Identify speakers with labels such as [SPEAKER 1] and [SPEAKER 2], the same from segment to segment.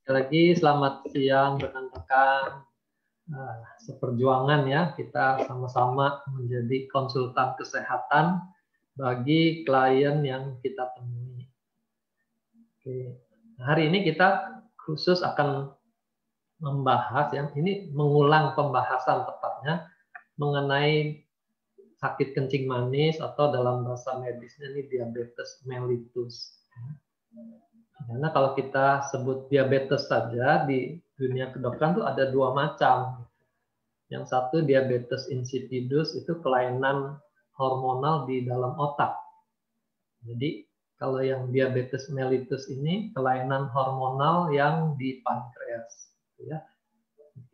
[SPEAKER 1] Sekali lagi selamat siang rekan-rekan. Seperjuangan ya, kita sama-sama menjadi konsultan kesehatan bagi klien yang kita temui. Oke. Hari ini kita khusus akan membahas yang ini mengulang pembahasan tepatnya mengenai sakit kencing manis atau dalam bahasa medisnya ini diabetes mellitus. Karena kalau kita sebut diabetes saja di dunia kedokteran itu ada dua macam. Yang satu diabetes insipidus itu kelainan hormonal di dalam otak. Jadi kalau yang diabetes mellitus ini kelainan hormonal yang di pankreas. Ya.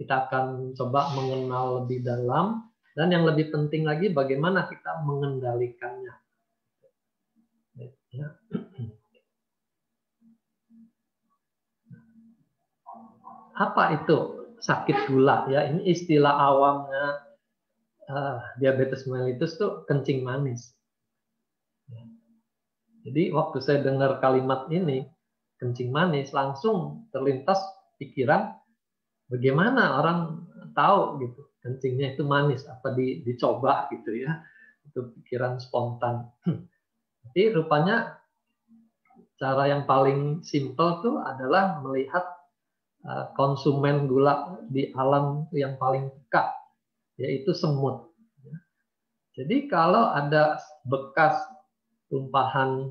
[SPEAKER 1] Kita akan coba mengenal lebih dalam dan yang lebih penting lagi bagaimana kita mengendalikannya. Ya. Apa itu sakit gula? Ya, ini istilah awamnya diabetes mellitus tuh kencing manis. Jadi waktu saya dengar kalimat ini, kencing manis, langsung terlintas pikiran bagaimana orang tahu gitu kencingnya itu manis, apa dicoba gitu ya. Itu pikiran spontan. Jadi rupanya cara yang paling simpel tuh adalah melihat konsumen gula di alam yang paling dekat, yaitu semut. Jadi kalau ada bekas tumpahan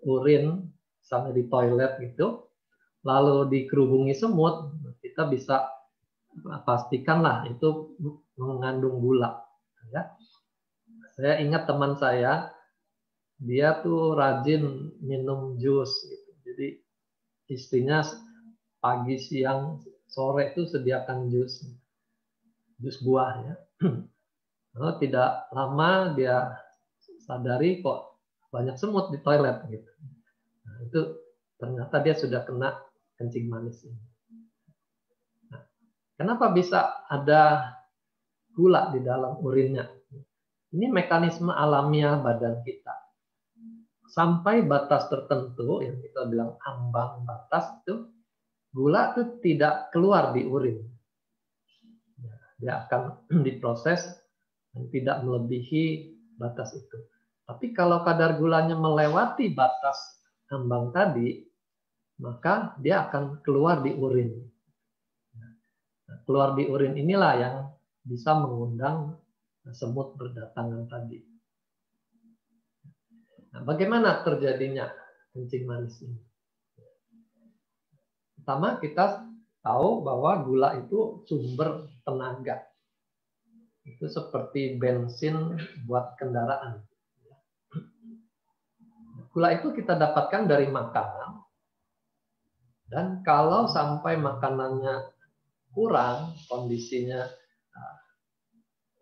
[SPEAKER 1] urin misalnya di toilet gitu, lalu dikerubungi semut, kita bisa pastikanlah itu mengandung gula. Ya. Saya ingat teman saya, dia tuh rajin minum jus. Gitu. Jadi istrinya pagi, siang, sore itu sediakan jus buah ya. Lalu tidak lama dia sadari kok banyak semut di toilet gitu. Nah, itu ternyata dia sudah kena kencing manis ini. Nah, kenapa bisa ada gula di dalam urinnya? Ini mekanisme alamiah badan kita. Sampai batas tertentu yang kita bilang ambang batas itu, gula itu tidak keluar di urin. Dia akan diproses dan tidak melebihi batas itu. Tapi kalau kadar gulanya melewati batas ambang tadi, maka dia akan keluar di urin. Nah, keluar di urin inilah yang bisa mengundang semut berdatangan tadi. Nah, bagaimana terjadinya kencing manis ini? Pertama, kita tahu bahwa gula itu sumber tenaga. Itu seperti bensin buat kendaraan. Gula itu kita dapatkan dari makanan. Dan kalau sampai makanannya kurang, kondisinya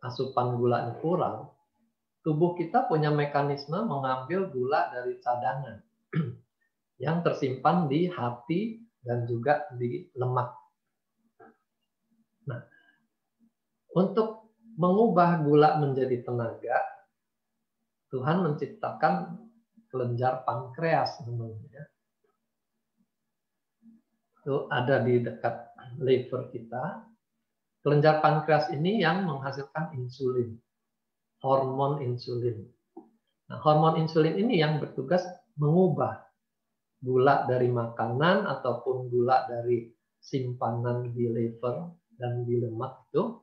[SPEAKER 1] asupan gulanya kurang, tubuh kita punya mekanisme mengambil gula dari cadangan yang tersimpan di hati dan juga di lemak. Nah, untuk mengubah gula menjadi tenaga, Tuhan menciptakan kelenjar pankreas namanya. Itu ada di dekat liver kita. Kelenjar pankreas ini yang menghasilkan insulin, hormon insulin. Nah, hormon insulin ini yang bertugas mengubah gula dari makanan ataupun gula dari simpanan di liver dan di lemak itu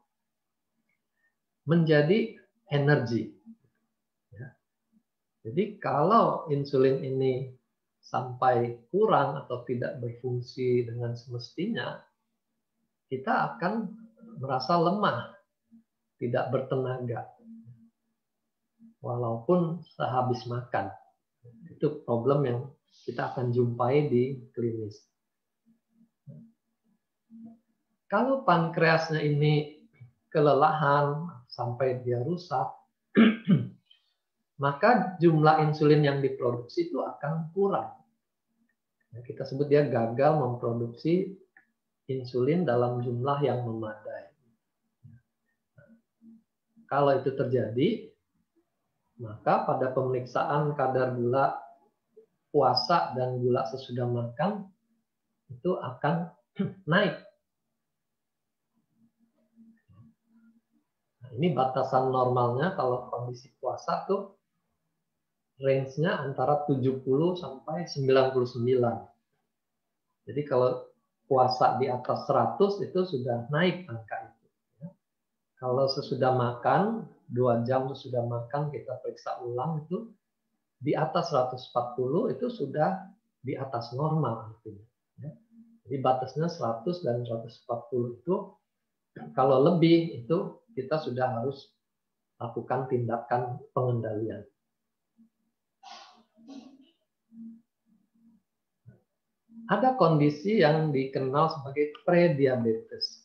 [SPEAKER 1] menjadi energi. Ya. Jadi kalau insulin ini sampai kurang atau tidak berfungsi dengan semestinya, kita akan merasa lemah, tidak bertenaga, walaupun sehabis makan. Itu problem yang kita akan jumpai di klinis. Kalau pankreasnya ini kelelahan sampai dia rusak, maka jumlah insulin yang diproduksi itu akan kurang. Kita sebut dia gagal memproduksi insulin dalam jumlah yang memadai. Kalau itu terjadi, maka pada pemeriksaan kadar gula puasa dan gula sesudah makan itu akan naik. Nah, ini batasan normalnya kalau kondisi puasa tuh range-nya antara 70 sampai 99. Jadi kalau puasa di atas 100 itu sudah naik angka itu. Kalau sesudah makan, 2 jam sesudah makan kita periksa ulang itu di atas 140 itu sudah di atas normal artinya. Jadi batasnya 100 dan 140 itu kalau lebih itu kita sudah harus lakukan tindakan pengendalian. Ada kondisi yang dikenal sebagai prediabetes.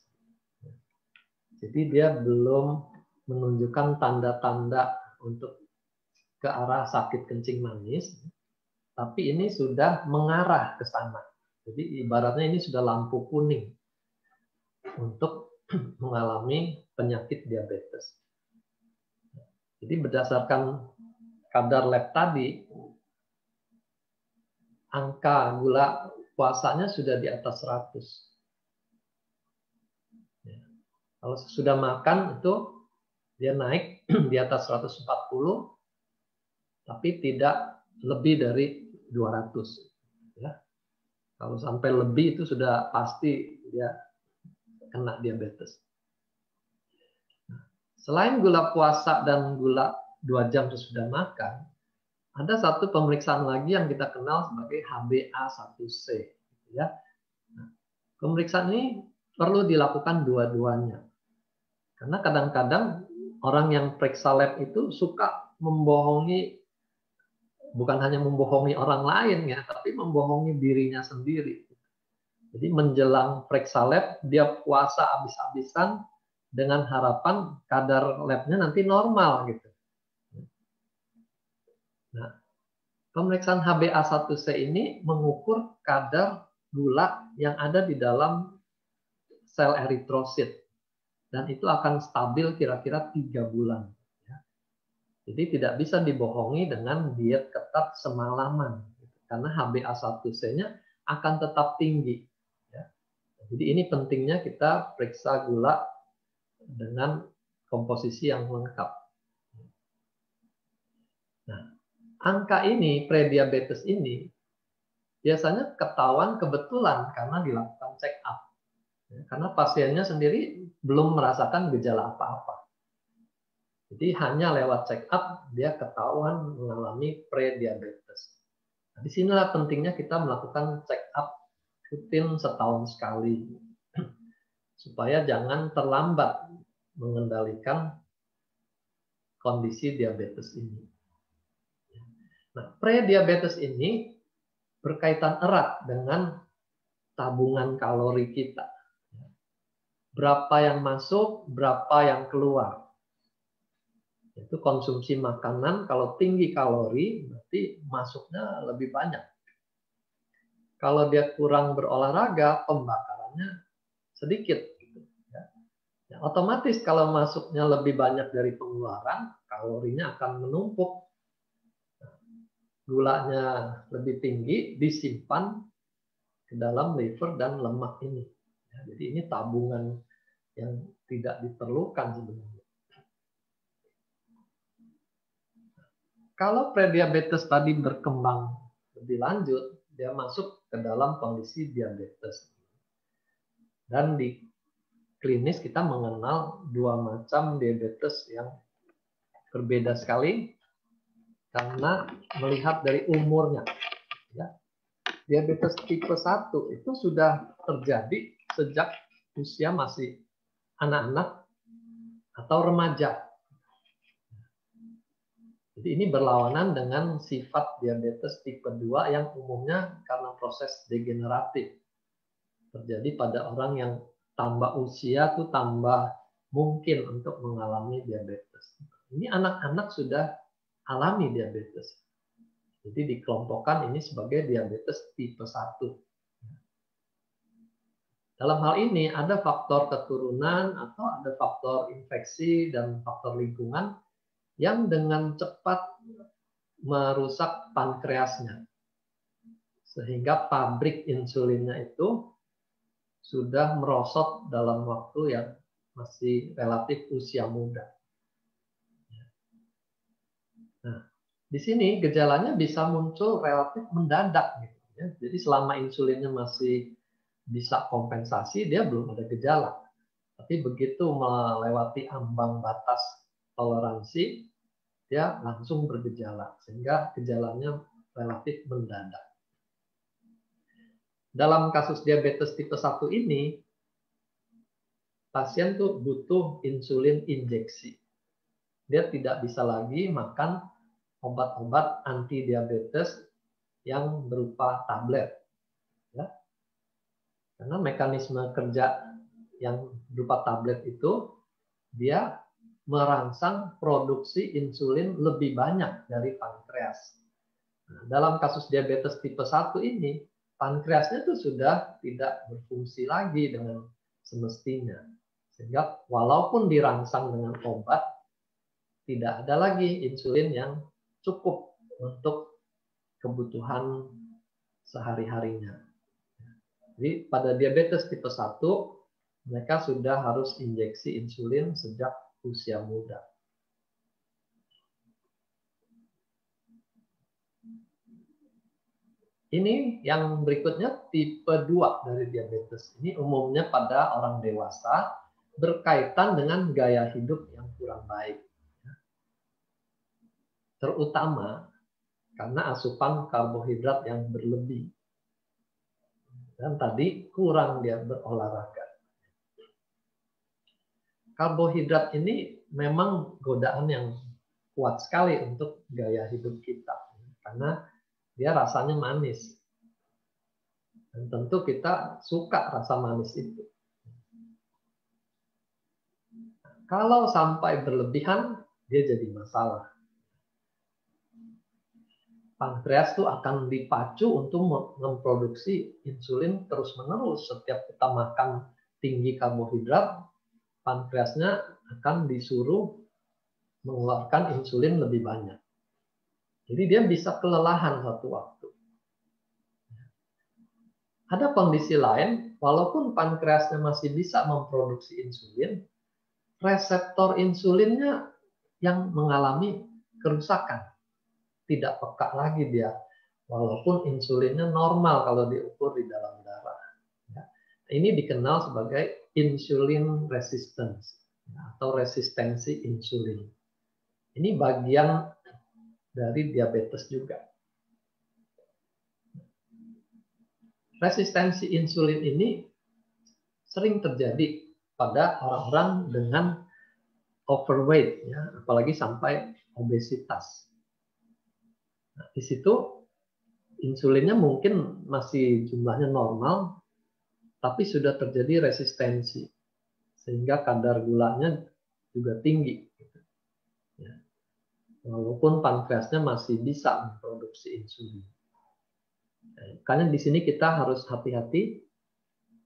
[SPEAKER 1] Jadi dia belum menunjukkan tanda-tanda untuk ke arah sakit kencing manis, tapi ini sudah mengarah ke sana. Jadi ibaratnya ini sudah lampu kuning untuk mengalami penyakit diabetes. Jadi berdasarkan kadar lab tadi, angka gula puasanya sudah di atas 100. Kalau sudah makan itu dia naik di atas 140, tapi tidak lebih dari 200. Ya. Kalau sampai lebih itu sudah pasti dia kena diabetes. Selain gula puasa dan gula 2 jam sesudah makan, ada satu pemeriksaan lagi yang kita kenal sebagai HbA1c. Ya. Nah, pemeriksaan ini perlu dilakukan dua-duanya. Karena kadang-kadang orang yang periksa lab itu suka membohongi, bukan hanya membohongi orang lain ya, tapi membohongi dirinya sendiri. Jadi menjelang periksa lab, dia puasa habis-habisan dengan harapan kadar labnya nanti normal gitu. Nah, pemeriksaan HbA1c ini mengukur kadar gula yang ada di dalam sel eritrosit. Dan itu akan stabil kira-kira 3 bulan. Jadi tidak bisa dibohongi dengan diet ketat semalaman. Karena HbA1c-nya akan tetap tinggi. Jadi ini pentingnya kita periksa gula dengan komposisi yang lengkap. Nah, angka ini, prediabetes ini, biasanya ketahuan kebetulan karena dilakukan check up. Karena pasiennya sendiri belum merasakan gejala apa-apa. Jadi hanya lewat check up dia ketahuan mengalami prediabetes. Nah, disinilah pentingnya kita melakukan check up rutin setahun sekali. Supaya jangan terlambat mengendalikan kondisi diabetes ini. Nah, prediabetes ini berkaitan erat dengan tabungan kalori kita. Berapa yang masuk, berapa yang keluar. Itu konsumsi makanan, kalau tinggi kalori, berarti masuknya lebih banyak. Kalau dia kurang berolahraga, pembakarannya sedikit. Ya, otomatis kalau masuknya lebih banyak dari pengeluaran, kalorinya akan menumpuk. Gulanya lebih tinggi, disimpan ke dalam liver dan lemak ini. Ya, jadi ini tabungan yang tidak diperlukan sebenarnya. Kalau prediabetes tadi berkembang lebih lanjut, dia masuk ke dalam kondisi diabetes. Dan di klinis kita mengenal 2 macam diabetes yang berbeda sekali karena melihat dari umurnya. Ya. Diabetes tipe 1 itu sudah terjadi sejak usia masih anak-anak atau remaja. Jadi ini berlawanan dengan sifat diabetes tipe 2 yang umumnya karena proses degeneratif. Terjadi pada orang yang tambah usia tuh tambah mungkin untuk mengalami diabetes. Ini anak-anak sudah alami diabetes. Jadi dikelompokkan ini sebagai diabetes tipe 1. Dalam hal ini ada faktor keturunan atau ada faktor infeksi dan faktor lingkungan yang dengan cepat merusak pankreasnya. Sehingga pabrik insulinnya itu sudah merosot dalam waktu yang masih relatif usia muda. Nah, di sini gejalanya bisa muncul relatif mendadak gitu ya. Jadi selama insulinnya masih bisa kompensasi, dia belum ada gejala. Tapi begitu melewati ambang batas toleransi, dia langsung bergejala sehingga gejalanya relatif mendadak. Dalam kasus diabetes tipe 1 ini, pasien tuh butuh insulin injeksi. Dia tidak bisa lagi makan obat-obat anti diabetes yang berupa tablet. Ya. Karena mekanisme kerja yang berupa tablet itu, dia merangsang produksi insulin lebih banyak dari pankreas. Nah, dalam kasus diabetes tipe 1 ini, pankreasnya itu sudah tidak berfungsi lagi dengan semestinya. Sehingga walaupun dirangsang dengan obat, tidak ada lagi insulin yang cukup untuk kebutuhan sehari-harinya. Jadi pada diabetes tipe 1, mereka sudah harus injeksi insulin sejak usia muda. Ini yang berikutnya tipe 2 dari diabetes. Ini umumnya pada orang dewasa berkaitan dengan gaya hidup yang kurang baik. Terutama karena asupan karbohidrat yang berlebih. Dan tadi kurang dia berolahraga. Karbohidrat ini memang godaan yang kuat sekali untuk gaya hidup kita. Karena dia rasanya manis. Dan tentu kita suka rasa manis itu. Kalau sampai berlebihan, dia jadi masalah. Pankreas itu akan dipacu untuk memproduksi insulin terus-menerus. Setiap kita makan tinggi karbohidrat, pankreasnya akan disuruh mengeluarkan insulin lebih banyak. Jadi dia bisa kelelahan suatu waktu. Ada kondisi lain, walaupun pankreasnya masih bisa memproduksi insulin, reseptor insulinnya yang mengalami kerusakan. Tidak peka lagi dia, walaupun insulinnya normal kalau diukur di dalam darah. Ini dikenal sebagai insulin resistance atau resistensi insulin. Ini bagian dari diabetes juga. Resistensi insulin ini sering terjadi pada orang-orang dengan overweight, ya, apalagi sampai obesitas. Nah, di situ insulinnya mungkin masih jumlahnya normal, tapi sudah terjadi resistensi, sehingga kadar gulanya juga tinggi. Ya. Walaupun pankreasnya masih bisa memproduksi insulin. Karena di sini kita harus hati-hati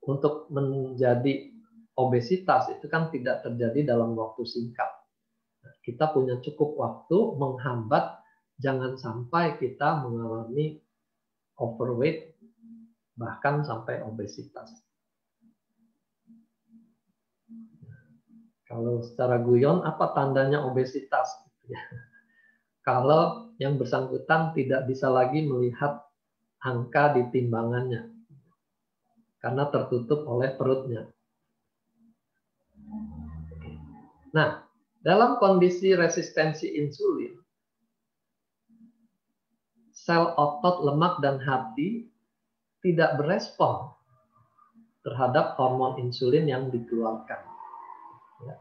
[SPEAKER 1] untuk menjadi obesitas itu kan tidak terjadi dalam waktu singkat. Kita punya cukup waktu menghambat jangan sampai kita mengalami overweight bahkan sampai obesitas. Kalau secara guyon apa tandanya obesitas? Kalau yang bersangkutan tidak bisa lagi melihat angka di timbangannya karena tertutup oleh perutnya. Nah, dalam kondisi resistensi insulin, sel otot, lemak, dan hati tidak berespon terhadap hormon insulin yang dikeluarkan. Ya.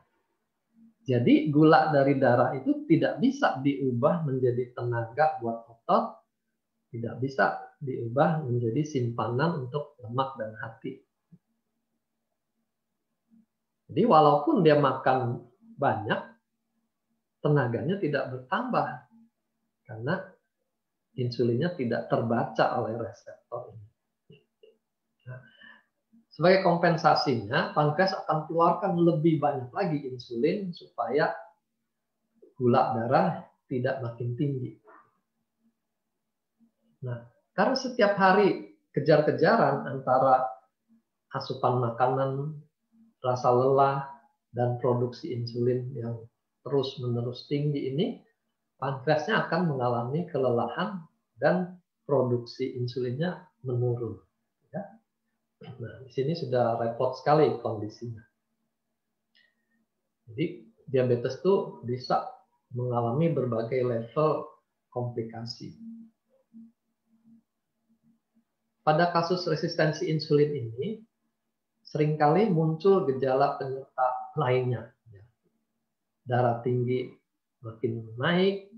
[SPEAKER 1] Jadi gula dari darah itu tidak bisa diubah menjadi tenaga buat otot, tidak bisa diubah menjadi simpanan untuk lemak dan hati. Jadi walaupun dia makan banyak, tenaganya tidak bertambah karena insulinnya tidak terbaca oleh reseptor ini. Nah, sebagai kompensasinya, pankreas akan keluarkan lebih banyak lagi insulin supaya gula darah tidak makin tinggi. Nah, karena setiap hari kejar-kejaran antara asupan makanan, rasa lelah, dan produksi insulin yang terus-menerus tinggi ini, pankreasnya akan mengalami kelelahan dan produksi insulinnya menurun. Ya. Nah, di sini sudah repot sekali kondisinya. Jadi diabetes itu bisa mengalami berbagai level komplikasi. Pada kasus resistensi insulin ini, seringkali muncul gejala penyerta lainnya. Darah tinggi makin naik,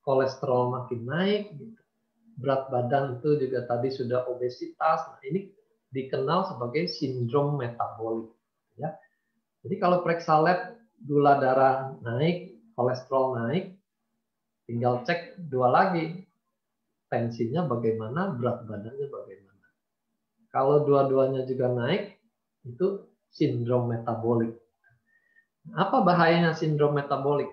[SPEAKER 1] kolesterol makin naik, berat badan itu juga tadi sudah obesitas. Nah, ini dikenal sebagai sindrom metabolik. Ya. Jadi kalau periksa lab gula darah naik, kolesterol naik, tinggal cek dua lagi, tensinya bagaimana, berat badannya bagaimana. Kalau dua-duanya juga naik, itu sindrom metabolik. Apa bahayanya sindrom metabolik?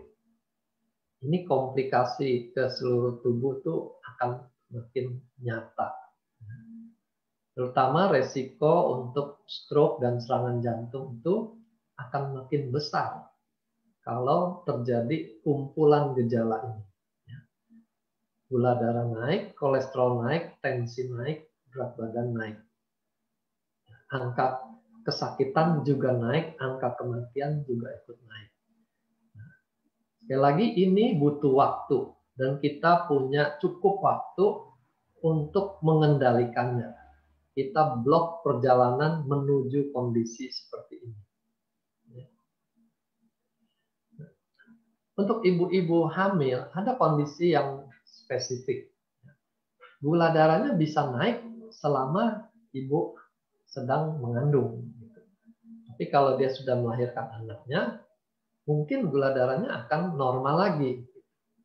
[SPEAKER 1] Ini komplikasi ke seluruh tubuh tuh akan makin nyata. Terutama resiko untuk stroke dan serangan jantung itu akan makin besar kalau terjadi kumpulan gejala ini. Gula darah naik, kolesterol naik, tensi naik, berat badan naik. Angka kesakitan juga naik, angka kematian juga ikut naik. Sekali lagi ini butuh waktu dan kita punya cukup waktu untuk mengendalikannya. Kita blok perjalanan menuju kondisi seperti ini. Untuk ibu-ibu hamil ada kondisi yang spesifik. Gula darahnya bisa naik selama ibu sedang mengandung. Tapi kalau dia sudah melahirkan anaknya, mungkin gula darahnya akan normal lagi.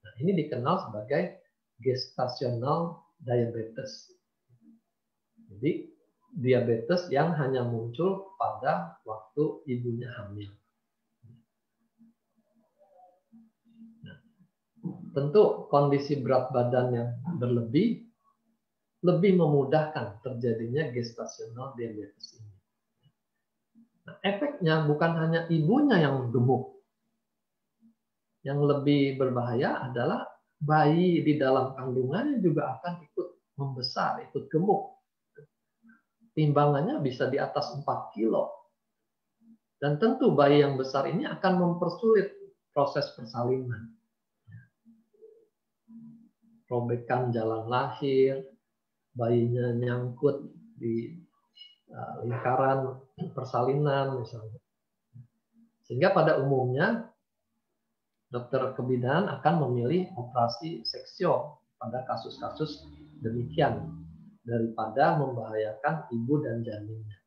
[SPEAKER 1] Nah, ini dikenal sebagai gestational diabetes. Jadi diabetes yang hanya muncul pada waktu ibunya hamil. Nah, tentu kondisi berat badan yang berlebih lebih memudahkan terjadinya gestational diabetes ini. Nah, efeknya bukan hanya ibunya yang gemuk. Yang lebih berbahaya adalah bayi di dalam kandungannya juga akan ikut membesar, ikut gemuk. Timbangannya bisa di atas 4 kilo. Dan tentu bayi yang besar ini akan mempersulit proses persalinan. Robekan jalan lahir, bayinya nyangkut di lingkaran persalinan misalnya. Sehingga pada umumnya dokter kebidanan akan memilih operasi seksio pada kasus-kasus demikian daripada membahayakan ibu dan janinnya.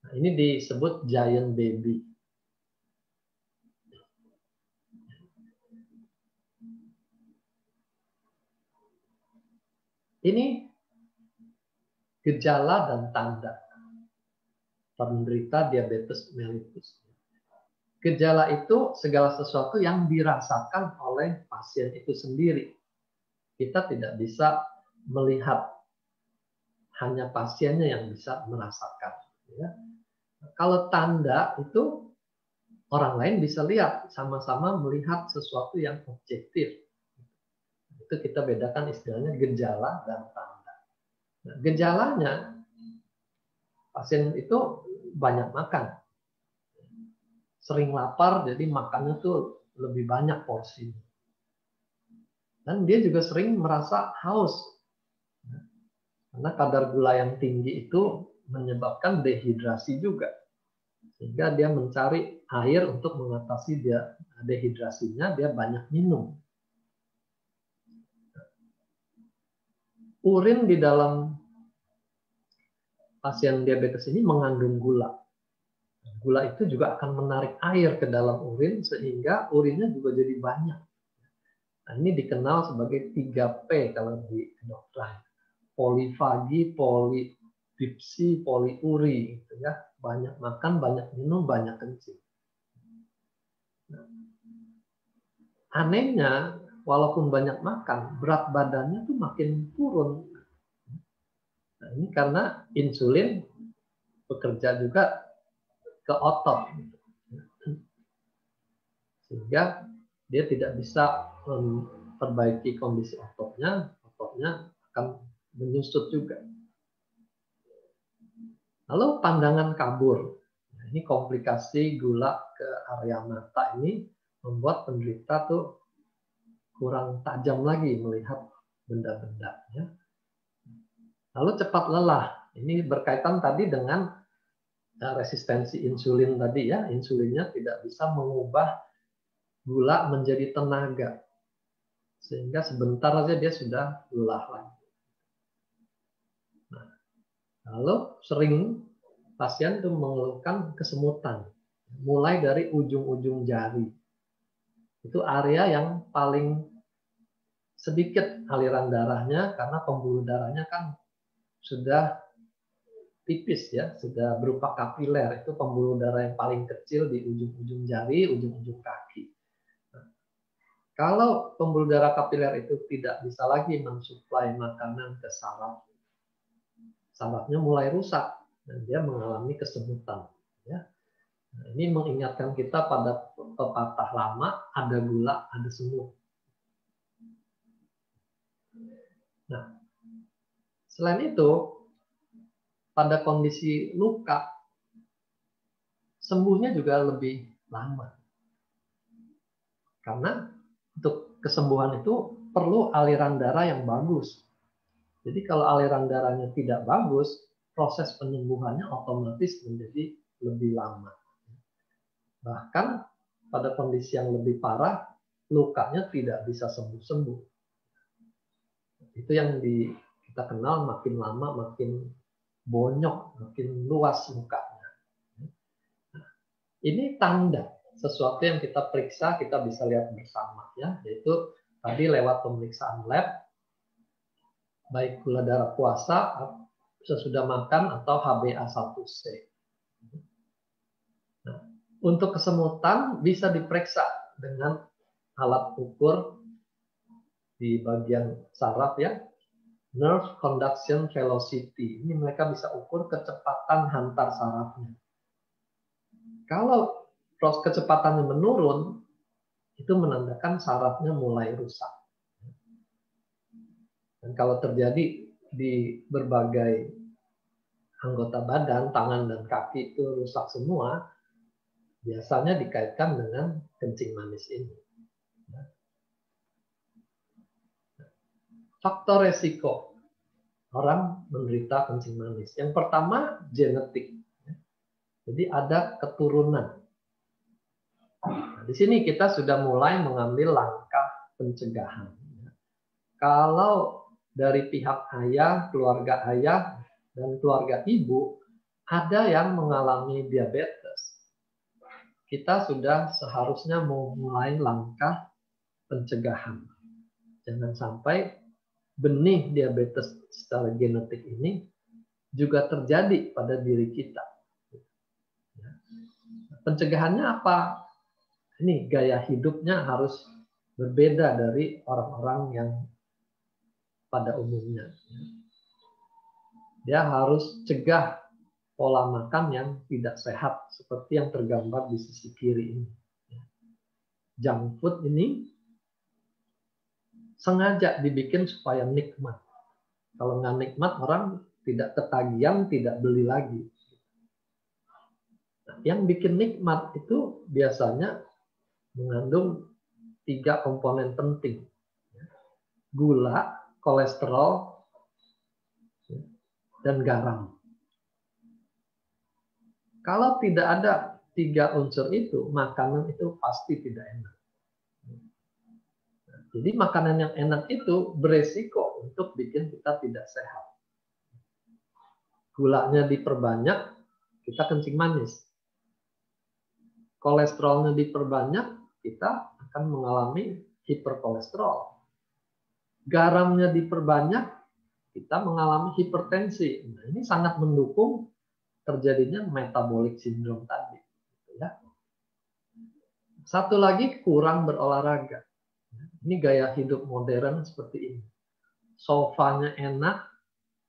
[SPEAKER 1] Nah, ini disebut giant baby. Ini gejala dan tanda penderita diabetes mellitus. Gejala itu segala sesuatu yang dirasakan oleh pasien itu sendiri. Kita tidak bisa melihat, hanya pasiennya yang bisa merasakan. Ya. Kalau tanda itu orang lain bisa lihat, sama-sama melihat sesuatu yang objektif. Itu kita bedakan istilahnya gejala dan tanda. Nah, gejalanya pasien itu banyak makan, sering lapar, jadi makannya tuh lebih banyak porsi. Dan dia juga sering merasa haus, karena kadar gula yang tinggi itu menyebabkan dehidrasi juga, sehingga dia mencari air untuk mengatasi dia dehidrasinya, dia banyak minum. Urin di dalam pasien diabetes ini mengandung gula. Gula itu juga akan menarik air ke dalam urin sehingga urinnya juga jadi banyak. Nah, ini dikenal sebagai 3P kalau di kedokteran. Polifagi, polidipsi, poliuri gitu ya. Banyak makan, banyak minum, banyak kencing. Nah, anehnya walaupun banyak makan, berat badannya tuh makin turun. Nah, ini karena insulin bekerja juga ke otot, sehingga dia tidak bisa memperbaiki kondisi ototnya akan menyusut juga. Lalu pandangan kabur. Nah, ini komplikasi gula ke area mata ini membuat penderita tuh kurang tajam lagi melihat benda-benda. Ya. Lalu cepat lelah. Ini berkaitan tadi dengan resistensi insulin tadi ya. Insulinnya tidak bisa mengubah gula menjadi tenaga. Sehingga sebentar saja dia sudah lelah lagi. Nah, lalu sering pasien itu mengeluhkan kesemutan. Mulai dari ujung-ujung jari. Itu area yang paling sedikit aliran darahnya karena pembuluh darahnya kan sudah tipis ya, sudah berupa kapiler. Itu pembuluh darah yang paling kecil di ujung-ujung jari, ujung-ujung kaki. Nah, kalau pembuluh darah kapiler itu tidak bisa lagi mensuplai makanan ke saraf, sarafnya mulai rusak dan dia mengalami kesemutan. Ya. Nah, ini mengingatkan kita pada pepatah lama, ada gula, ada semut. Nah, selain itu, pada kondisi luka, sembuhnya juga lebih lama. Karena untuk kesembuhan itu perlu aliran darah yang bagus. Jadi kalau aliran darahnya tidak bagus, proses penyembuhannya otomatis menjadi lebih lama. Bahkan pada kondisi yang lebih parah, lukanya tidak bisa sembuh-sembuh. Itu yang kita kenal makin lama makin bonyok, makin luas lukanya. Ini tanda sesuatu yang kita periksa, kita bisa lihat bersama ya, yaitu tadi lewat pemeriksaan lab, baik gula darah puasa sesudah makan atau HbA1c. Nah, untuk kesemutan bisa diperiksa dengan alat ukur di bagian saraf ya, nerve conduction velocity. Ini mereka bisa ukur kecepatan hantar sarafnya. Kalau kecepatannya menurun, itu menandakan sarafnya mulai rusak. Dan kalau terjadi di berbagai anggota badan, tangan dan kaki itu rusak semua, biasanya dikaitkan dengan kencing manis ini. Faktor resiko orang menderita kencing manis. Yang pertama, genetik. Jadi ada keturunan. Nah, di sini kita sudah mulai mengambil langkah pencegahan. Kalau dari pihak ayah, dan keluarga ibu, ada yang mengalami diabetes, kita sudah seharusnya memulai langkah pencegahan. Jangan sampai benih diabetes secara genetik ini juga terjadi pada diri kita. Pencegahannya apa? Ini gaya hidupnya harus berbeda dari orang-orang yang pada umumnya. Dia harus cegah pola makan yang tidak sehat seperti yang tergambar di sisi kiri ini. Junk food ini sengaja dibikin supaya nikmat. Kalau nggak nikmat, orang tidak ketagihan, tidak beli lagi. Nah, yang bikin nikmat itu biasanya mengandung 3 komponen penting. Gula, kolesterol, dan garam. Kalau tidak ada 3 unsur itu, makanan itu pasti tidak enak. Jadi makanan yang enak itu beresiko untuk bikin kita tidak sehat. Gulanya diperbanyak, kita kencing manis. Kolesterolnya diperbanyak, kita akan mengalami hiperkolesterol. Garamnya diperbanyak, kita mengalami hipertensi. Nah, ini sangat mendukung terjadinya metabolic syndrome tadi. Ya. Satu lagi, kurang berolahraga. Ini gaya hidup modern seperti ini. Sofanya enak,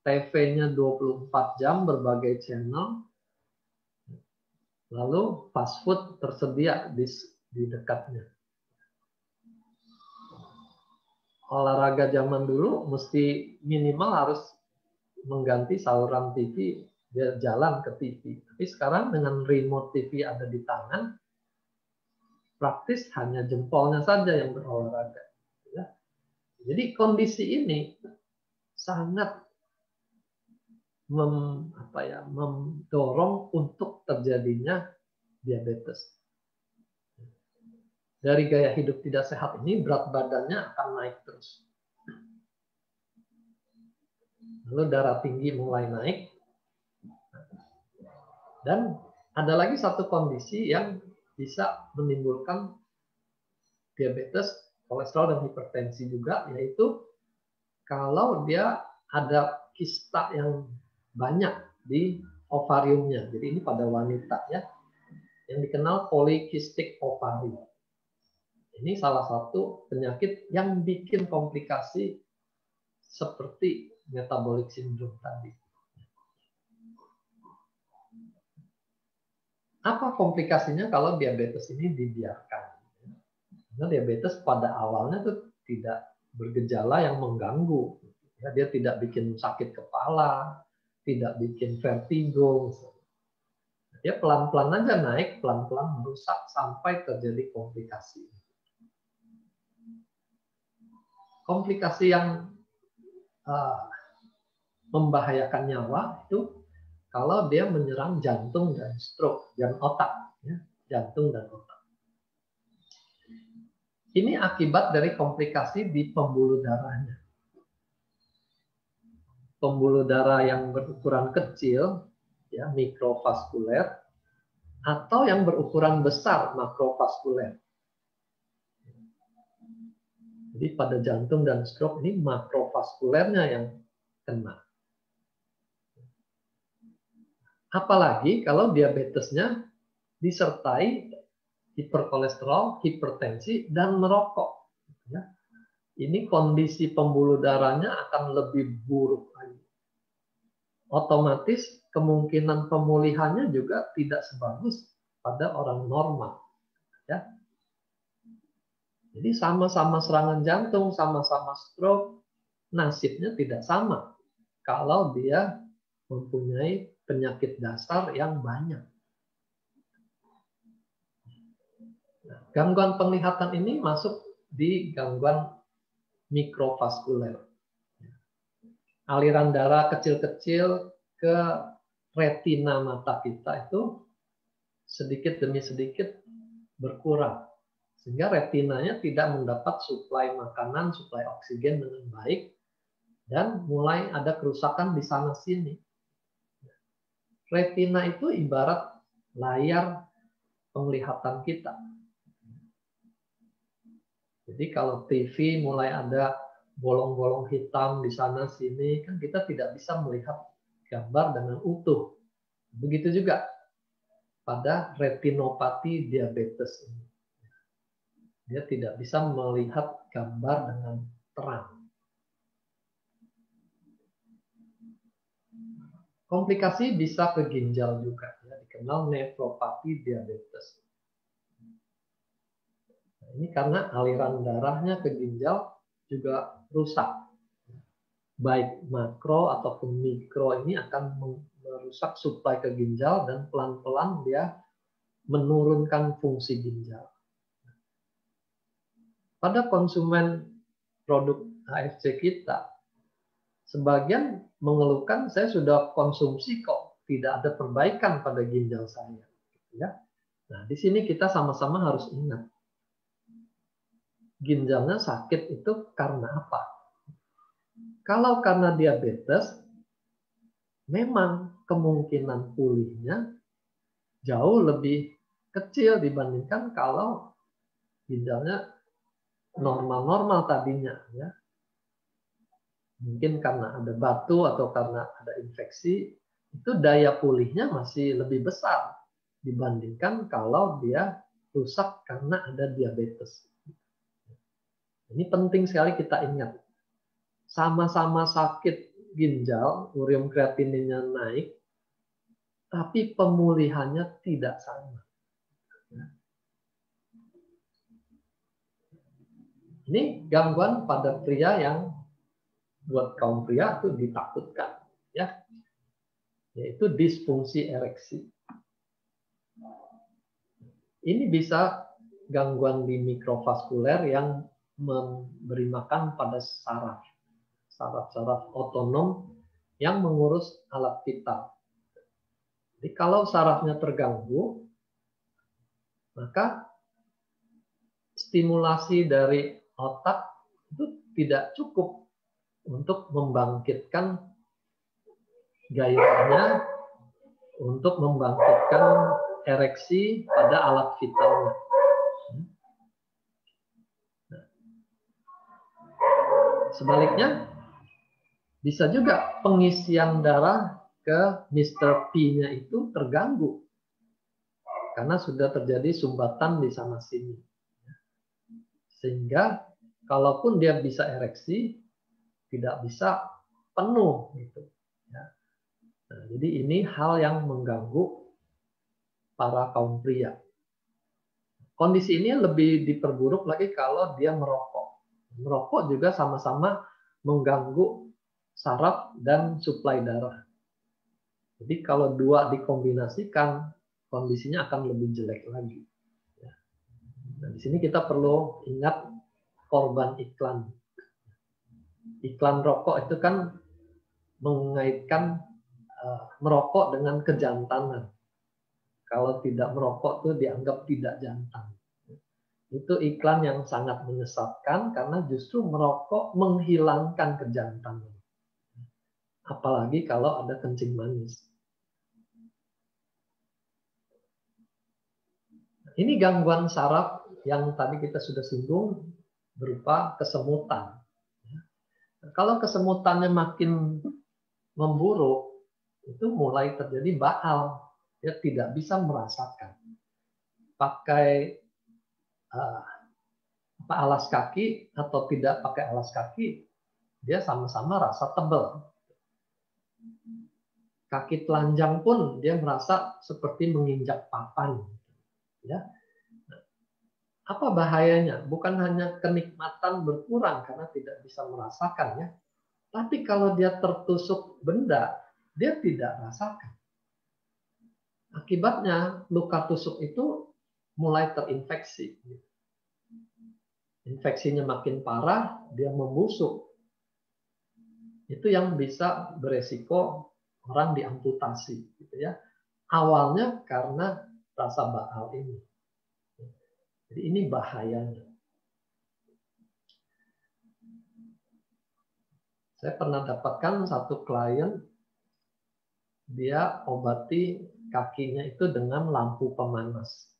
[SPEAKER 1] TV-nya 24 jam, berbagai channel, lalu fast food tersedia di dekatnya. Olahraga zaman dulu mesti minimal harus mengganti saluran TV, dia jalan ke TV. Tapi sekarang dengan remote TV ada di tangan, praktis hanya jempolnya saja yang berolahraga. Ya. Jadi kondisi ini sangat mendorong untuk terjadinya diabetes. Dari gaya hidup tidak sehat ini, berat badannya akan naik terus. Lalu darah tinggi mulai naik. Dan ada lagi satu kondisi yang bisa menimbulkan diabetes, kolesterol, dan hipertensi juga, yaitu kalau dia ada kista yang banyak di ovariumnya. Jadi ini pada wanita ya, yang dikenal polycystic ovary. Ini salah satu penyakit yang bikin komplikasi seperti metabolic syndrome tadi. Apa komplikasinya kalau diabetes ini dibiarkan? Karena diabetes pada awalnya tuh tidak bergejala yang mengganggu. Ya, dia tidak bikin sakit kepala, tidak bikin vertigo. Dia pelan-pelan aja naik, pelan-pelan merusak sampai terjadi komplikasi. Komplikasi yang membahayakan nyawa itu kalau dia menyerang jantung dan stroke dan otak, ya, jantung dan otak. Ini akibat dari komplikasi di pembuluh darahnya. Pembuluh darah yang berukuran kecil, ya, mikrovaskuler, atau yang berukuran besar, makrovaskuler. Jadi pada jantung dan stroke ini makrovaskulernya yang kena. Apalagi kalau diabetesnya disertai hiperkolesterol, hipertensi, dan merokok. Ya. Ini kondisi pembuluh darahnya akan lebih buruk lagi. Otomatis kemungkinan pemulihannya juga tidak sebagus pada orang normal. Ya. Jadi sama-sama serangan jantung, sama-sama stroke, nasibnya tidak sama kalau dia mempunyai penyakit dasar yang banyak. Nah, gangguan penglihatan ini masuk di gangguan mikrovaskuler. Aliran darah kecil-kecil ke retina mata kita itu sedikit demi sedikit berkurang. Sehingga retinanya tidak mendapat suplai makanan, suplai oksigen dengan baik, dan mulai ada kerusakan di sana-sini. Retina itu ibarat layar penglihatan kita. Jadi kalau TV mulai ada bolong-bolong hitam di sana-sini, kan kita tidak bisa melihat gambar dengan utuh. Begitu juga pada retinopati diabetes ini. Dia tidak bisa melihat gambar dengan terang. Komplikasi bisa ke ginjal juga, ya, dikenal nefropati diabetes. Nah, ini karena aliran darahnya ke ginjal juga rusak. Baik makro ataupun mikro ini akan merusak suplai ke ginjal dan pelan-pelan dia menurunkan fungsi ginjal. Pada konsumen produk HFC kita, sebagian mengeluhkan saya sudah konsumsi kok tidak ada perbaikan pada ginjal saya. Ya. Nah, di sini kita sama-sama harus ingat, ginjalnya sakit itu karena apa? Kalau karena diabetes, memang kemungkinan pulihnya jauh lebih kecil dibandingkan kalau ginjalnya normal-normal tadinya, ya. Mungkin karena ada batu atau karena ada infeksi, itu daya pulihnya masih lebih besar dibandingkan kalau dia rusak karena ada diabetes. Ini penting sekali kita ingat. Sama-sama sakit ginjal, urium kreatininnya naik, tapi pemulihannya tidak sama. Ini gangguan pada pria yang buat kaum pria itu ditakutkan, ya, yaitu disfungsi ereksi. Ini bisa gangguan di mikrovaskuler yang memberi makan pada saraf otonom yang mengurus alat vital. Jadi kalau sarafnya terganggu, maka stimulasi dari otak itu tidak cukup untuk membangkitkan gairahnya, untuk membangkitkan ereksi pada alat vitalnya. Sebaliknya, bisa juga pengisian darah ke Mr. P-nya itu terganggu karena sudah terjadi sumbatan di sana sini. Sehingga kalaupun dia bisa ereksi, tidak bisa penuh gitu. Ya. Nah, jadi ini hal yang mengganggu para kaum pria. Kondisi ini lebih diperburuk lagi kalau dia merokok. Merokok juga sama-sama mengganggu saraf dan suplai darah. Jadi kalau dua dikombinasikan, kondisinya akan lebih jelek lagi. Nah, di sini kita perlu ingat korban iklan. Iklan rokok itu kan mengaitkan merokok dengan kejantanan. Kalau tidak merokok itu dianggap tidak jantan. Itu iklan yang sangat menyesatkan karena justru merokok menghilangkan kejantanan. Apalagi kalau ada kencing manis. Ini gangguan saraf yang tadi kita sudah singgung berupa kesemutan. Kalau kesemutannya makin memburuk, itu mulai terjadi baal. Dia tidak bisa merasakan. Pakai alas kaki atau tidak pakai alas kaki, dia sama-sama rasa tebal. Kaki telanjang pun dia merasa seperti menginjak papan. Ya. Apa bahayanya? Bukan hanya kenikmatan berkurang karena tidak bisa merasakan, ya. Tapi kalau dia tertusuk benda, dia tidak rasakan. Akibatnya luka tusuk itu mulai terinfeksi. Infeksinya makin parah, dia membusuk. Itu yang bisa beresiko orang diamputasi, gitu ya. Awalnya karena rasa baal ini. Jadi ini bahayanya. Saya pernah dapatkan satu klien, dia obati kakinya itu dengan lampu pemanas.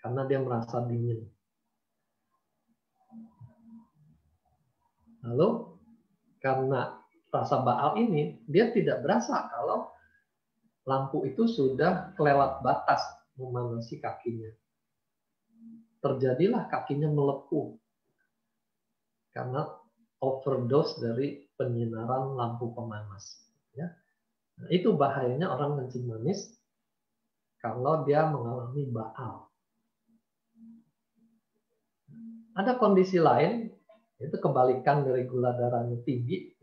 [SPEAKER 1] Karena dia merasa dingin. Lalu karena rasa baal ini, dia tidak berasa kalau lampu itu sudah kelewat batas memanasi kakinya. Terjadilah kakinya melepuh karena overdose dari penyinaran lampu pemanas. Ya. Nah, itu bahayanya orang kencing manis kalau dia mengalami baal. Ada kondisi lain, itu kebalikan dari gula darahnya tinggi,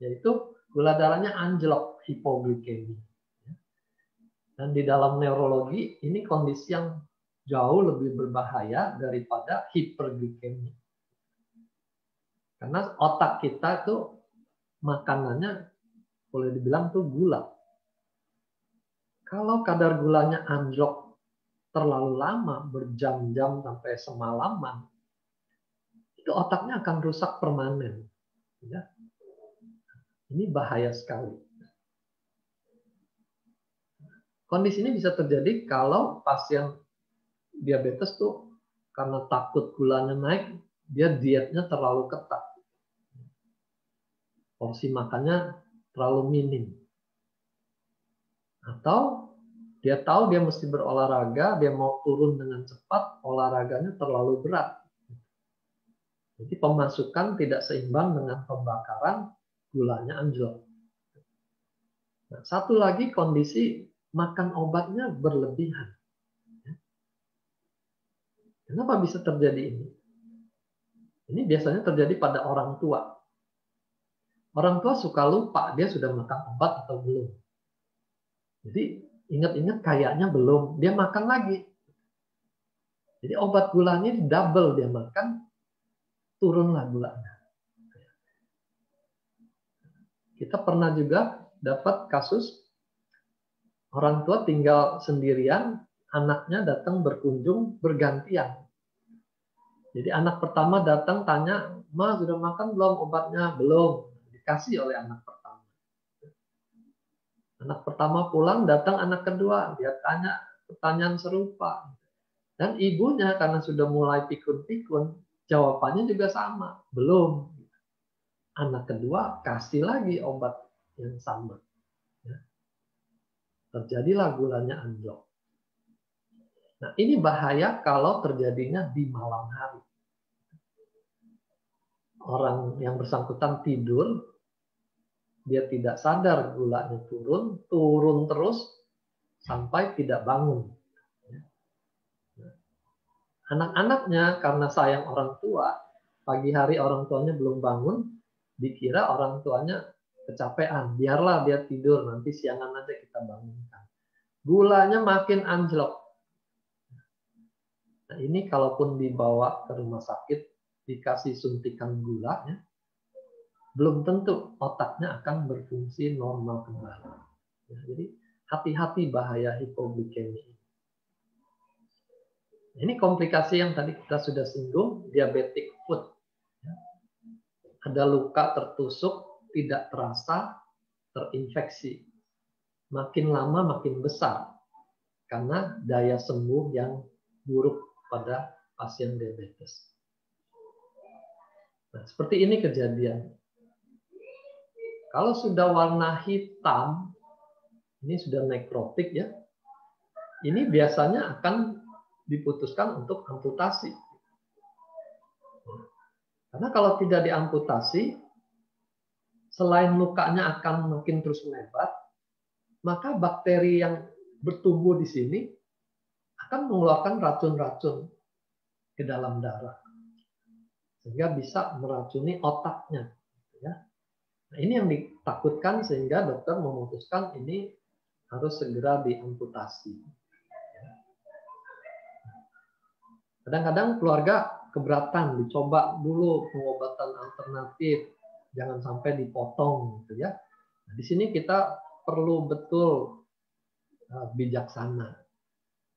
[SPEAKER 1] yaitu gula darahnya anjlok, hipoglikemi. Dan di dalam neurologi, ini kondisi yang jauh lebih berbahaya daripada hiperglikemi. Karena otak kita tuh makanannya boleh dibilang tuh gula. Kalau kadar gulanya anjlok terlalu lama, berjam-jam sampai semalaman, itu otaknya akan rusak permanen. Ya. Ini bahaya sekali. Kondisi ini bisa terjadi kalau pasien diabetes tuh karena takut gulanya naik, dia dietnya terlalu ketat. Porsi makannya terlalu minim. Atau dia tahu dia mesti berolahraga, dia mau turun dengan cepat, olahraganya terlalu berat. Jadi pemasukan tidak seimbang dengan pembakaran, gulanya anjlok. Nah, satu lagi kondisi makan obatnya berlebihan. Kenapa bisa terjadi ini? Ini biasanya terjadi pada orang tua. Orang tua suka lupa dia sudah makan obat atau belum. Jadi ingat-ingat kayaknya belum, dia makan lagi. Jadi obat gulanya double dia makan, turunlah gulanya. Kita pernah juga dapat kasus orang tua tinggal sendirian, anaknya datang berkunjung bergantian. Jadi anak pertama datang tanya, "Ma, sudah makan belum obatnya?" "Belum." Dikasih oleh anak pertama. Anak pertama pulang, datang anak kedua, dia tanya pertanyaan serupa. Dan ibunya karena sudah mulai pikun-pikun, jawabannya juga sama, "Belum." Anak kedua kasih lagi obat yang sama. Terjadilah gulanya anjlok. Nah, ini bahaya kalau terjadinya di malam hari. Orang yang bersangkutan tidur, dia tidak sadar gulanya turun terus sampai tidak bangun. Anak-anaknya karena sayang orang tua, pagi hari orang tuanya belum bangun, dikira orang tuanya kecapean. Biarlah dia tidur, nanti siangan aja kita bangunkan. Gulanya makin anjlok. Nah, ini kalaupun dibawa ke rumah sakit, dikasih suntikan gula, ya, belum tentu otaknya akan berfungsi normal kembali. Ya, jadi hati-hati bahaya hipoglikemia. Ini komplikasi yang tadi kita sudah singgung, diabetic foot. Ya. Ada luka tertusuk, tidak terasa, terinfeksi. Makin lama makin besar, karena daya sembuh yang buruk pada pasien diabetes. Nah, seperti ini kejadian. Kalau sudah warna hitam, ini sudah nekrotik ya. Ini biasanya akan diputuskan untuk amputasi. Karena kalau tidak diamputasi, selain lukanya akan makin terus melebar, maka bakteri yang bertumbuh di sini akan mengeluarkan racun-racun ke dalam darah. Sehingga bisa meracuni otaknya. Ya. Nah, ini yang ditakutkan sehingga dokter memutuskan ini harus segera diamputasi. Kadang-kadang keluarga keberatan, dicoba dulu pengobatan alternatif, jangan sampai dipotong, gitu ya. Nah, di sini kita perlu betul bijaksana.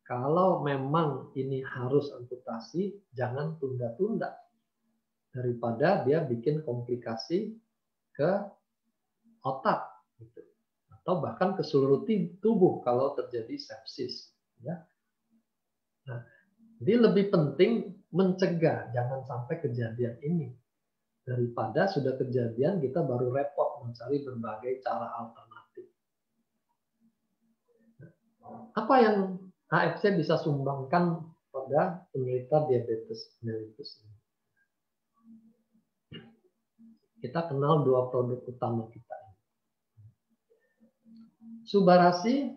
[SPEAKER 1] Kalau memang ini harus amputasi, jangan tunda-tunda. Daripada dia bikin komplikasi ke otak, gitu. Atau bahkan ke seluruh tubuh kalau terjadi sepsis. Ya. Nah, jadi lebih penting mencegah, jangan sampai kejadian ini. Daripada sudah kejadian, kita baru repot mencari berbagai cara alternatif. Apa yang HFC bisa sumbangkan pada penderita diabetes mellitus ini? Kita kenal dua produk utama kita. Subarasi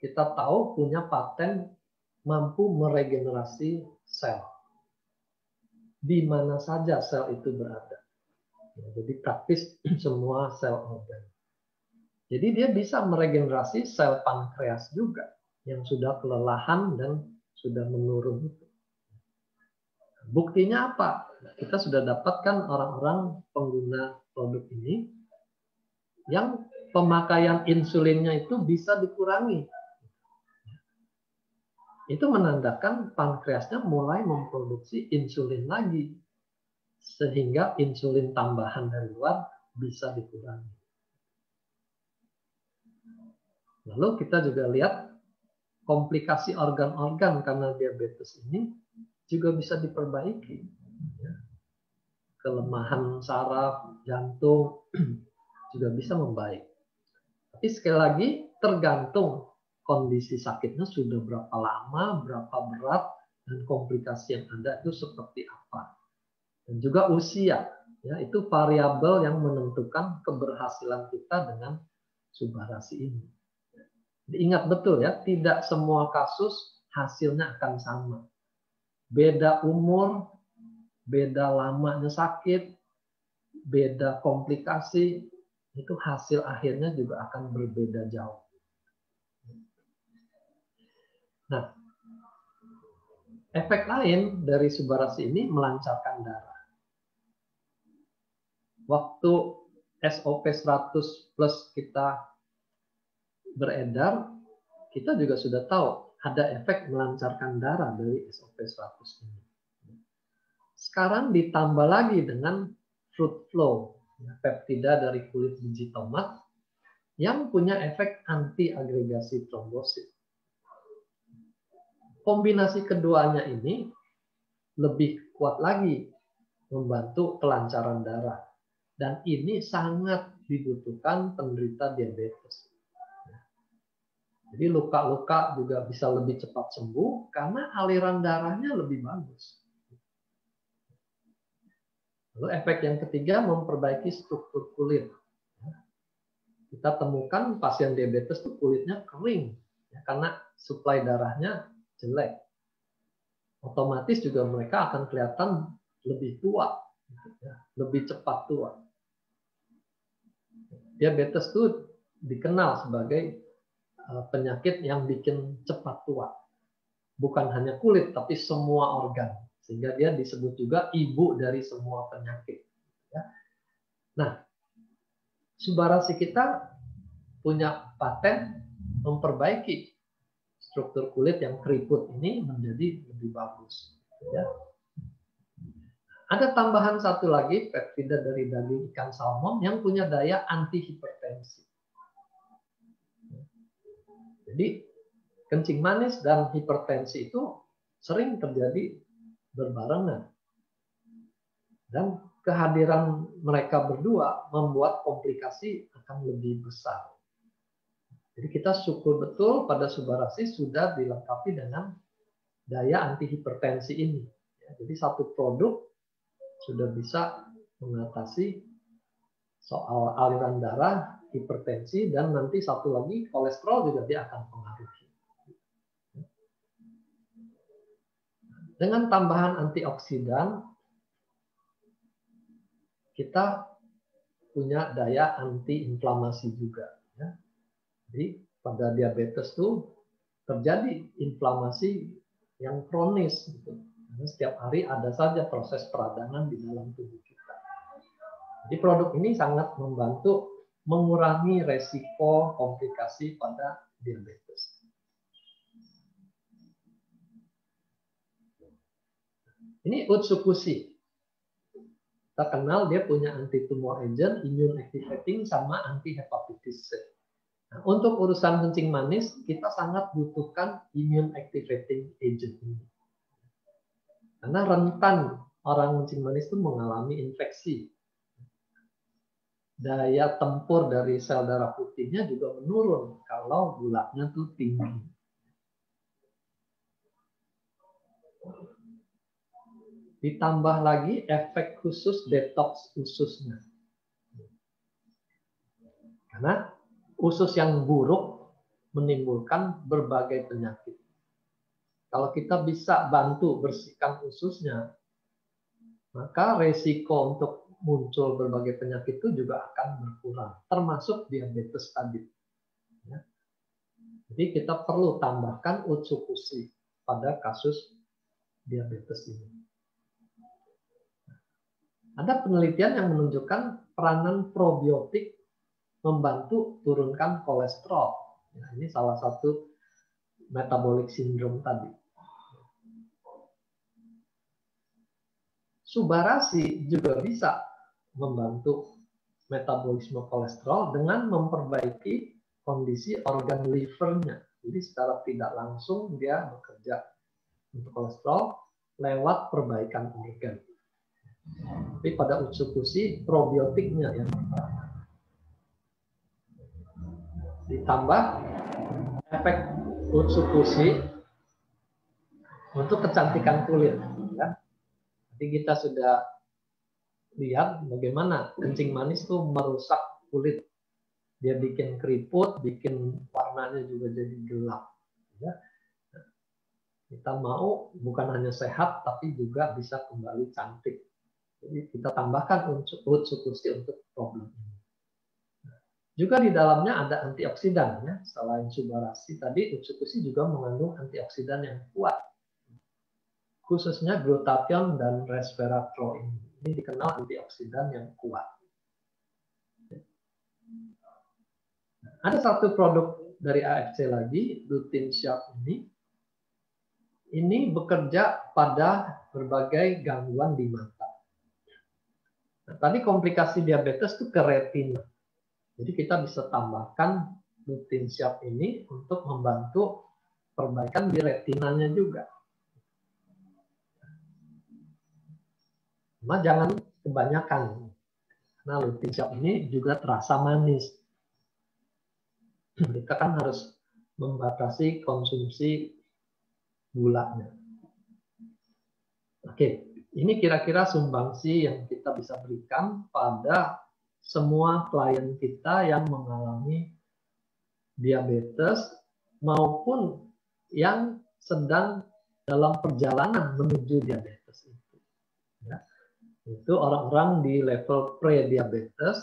[SPEAKER 1] kita tahu punya paten mampu meregenerasi sel. Di mana saja sel itu berada. Ya, jadi praktis semua sel organ. Jadi dia bisa meregenerasi sel pankreas juga yang sudah kelelahan dan sudah menurun itu. Buktinya apa? Kita sudah dapatkan orang-orang pengguna produk ini yang pemakaian insulinnya itu bisa dikurangi. Itu menandakan pankreasnya mulai memproduksi insulin lagi. Sehingga insulin tambahan dari luar bisa dikurangi. Lalu kita juga lihat komplikasi organ-organ karena diabetes ini juga bisa diperbaiki. Kelemahan saraf, jantung juga bisa membaik. Tapi sekali lagi tergantung kondisi sakitnya sudah berapa lama, berapa berat, dan komplikasi yang ada itu seperti apa. Dan juga usia, ya, itu variabel yang menentukan keberhasilan kita dengan subarasi ini. Ingat betul ya, tidak semua kasus hasilnya akan sama. Beda umur, beda lamanya sakit, beda komplikasi, itu hasil akhirnya juga akan berbeda jauh. Nah, efek lain dari subarasi ini melancarkan darah. Waktu SOP 100 plus kita beredar, kita juga sudah tahu ada efek melancarkan darah dari SOP 100 ini. Sekarang ditambah lagi dengan fruit flow, peptida dari kulit biji tomat yang punya efek anti-agregasi trombosit. Kombinasi keduanya ini lebih kuat lagi membantu kelancaran darah. Dan ini sangat dibutuhkan penderita diabetes. Jadi luka-luka juga bisa lebih cepat sembuh karena aliran darahnya lebih bagus. Lalu efek yang ketiga, memperbaiki struktur kulit. Kita temukan pasien diabetes itu kulitnya kering karena suplai darahnya jelek. Otomatis juga mereka akan kelihatan lebih tua, lebih cepat tua. Diabetes itu dikenal sebagai penyakit yang bikin cepat tua. Bukan hanya kulit, tapi semua organ. Sehingga dia disebut juga ibu dari semua penyakit. Nah, subarasi kita punya paten memperbaiki struktur kulit yang keriput ini menjadi lebih bagus. Ada tambahan satu lagi, peptida dari daging ikan salmon yang punya daya anti-hipertensi. Jadi kencing manis dan hipertensi itu sering terjadi berbarengan. Dan kehadiran mereka berdua membuat komplikasi akan lebih besar. Jadi kita syukur betul pada subarasi sudah dilengkapi dengan daya anti-hipertensi ini. Jadi satu produk sudah bisa mengatasi soal aliran darah, hipertensi, dan nanti satu lagi kolesterol juga dia akan pengaruhi. Dengan tambahan antioksidan, kita punya daya anti-inflamasi juga. Jadi pada diabetes itu terjadi inflamasi yang kronis. Karena setiap hari ada saja proses peradangan di dalam tubuh kita. Jadi produk ini sangat membantu mengurangi resiko komplikasi pada diabetes. Ini Otsukushi. Kita kenal dia punya anti-tumor agent, immune activating, sama anti-hepatitis C. Nah, untuk urusan kencing manis, kita sangat butuhkan immune activating agent ini. Karena rentan orang kencing manis itu mengalami infeksi. Daya tempur dari sel darah putihnya juga menurun kalau gulanya tuh tinggi. Ditambah lagi efek khusus detox ususnya. Karena usus yang buruk menimbulkan berbagai penyakit. Kalau kita bisa bantu bersihkan ususnya, maka resiko untuk muncul berbagai penyakit itu juga akan berkurang, termasuk diabetes tadi. Jadi kita perlu tambahkan Otsukushi pada kasus diabetes ini. Ada penelitian yang menunjukkan peranan probiotik membantu turunkan kolesterol. Nah, ini salah satu metabolic syndrome tadi. Subarasi juga bisa membantu metabolisme kolesterol dengan memperbaiki kondisi organ livernya. Jadi secara tidak langsung dia bekerja untuk kolesterol lewat perbaikan organ. Tapi pada Otsukushi probiotiknya yang ditambah efek Otsukushi untuk kecantikan kulit. Jadi kita sudah lihat bagaimana kencing manis itu merusak kulit. dia bikin keriput, bikin warnanya juga jadi gelap. Ya. Kita mau bukan hanya sehat, tapi juga bisa kembali cantik. Jadi kita tambahkan Utsukushi untuk problem ini. Juga di dalamnya ada antioksidan, ya. Selain Subarashi tadi, Utsukushi juga mengandung antioksidan yang kuat, khususnya glutathione dan resveratrol ini. Ini dikenal antioksidan yang kuat. Ada satu produk dari AFC lagi, lutein sharp ini. Ini bekerja pada berbagai gangguan di mata. Nah, tadi komplikasi diabetes itu ke retina. Jadi kita bisa tambahkan lutein sharp ini untuk membantu perbaikan di retinanya juga. Cuma jangan kebanyakan. Nah, lutein sharp ini juga terasa manis. Kita kan harus membatasi konsumsi gulanya. Oke, ini kira-kira sumbangsi yang kita bisa berikan pada semua klien kita yang mengalami diabetes maupun yang sedang dalam perjalanan menuju diabetes itu. Ya. Itu orang-orang di level pre-diabetes,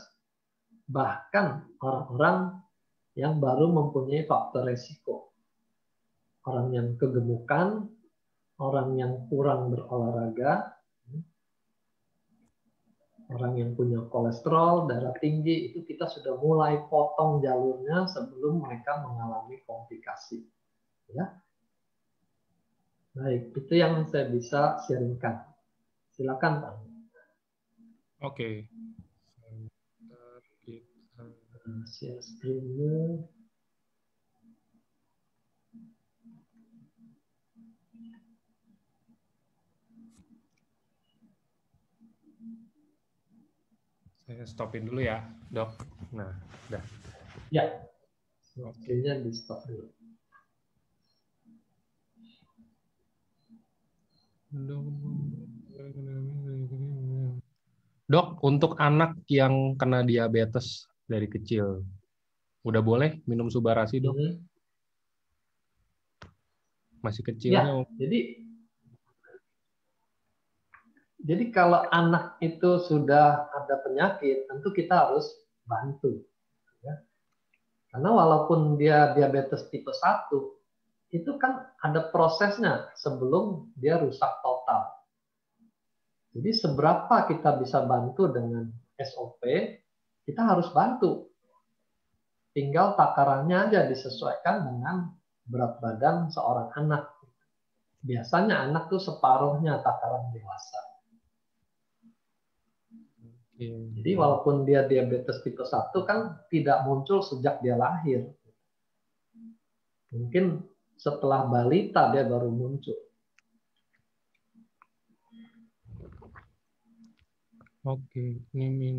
[SPEAKER 1] bahkan orang-orang yang baru mempunyai faktor resiko. Orang yang kegemukan, orang yang kurang berolahraga, orang yang punya kolesterol, darah tinggi, itu kita sudah mulai potong jalurnya sebelum mereka mengalami komplikasi. Ya. Baik, itu yang saya bisa sharingkan. Silakan, Pak.
[SPEAKER 2] Oke.
[SPEAKER 1] Share screen.
[SPEAKER 2] Saya stopin dulu ya, Dok. Nah, udah.
[SPEAKER 1] Ya, screen-nya di stop dulu.
[SPEAKER 2] Dok, untuk anak yang kena diabetes dari kecil, udah boleh minum Subarashi, Dok? Masih kecilnya.
[SPEAKER 1] Ya, jadi kalau anak itu sudah ada penyakit, tentu kita harus bantu. Ya. Karena walaupun dia diabetes tipe 1, itu kan ada prosesnya sebelum dia rusak total. Jadi seberapa kita bisa bantu dengan SOP, kita harus bantu. Tinggal takarannya aja disesuaikan dengan berat badan seorang anak. Biasanya anak tuh separuhnya takaran dewasa. Jadi walaupun dia diabetes tipe 1 kan tidak muncul sejak dia lahir. Mungkin setelah balita dia baru muncul.
[SPEAKER 2] Oke, ini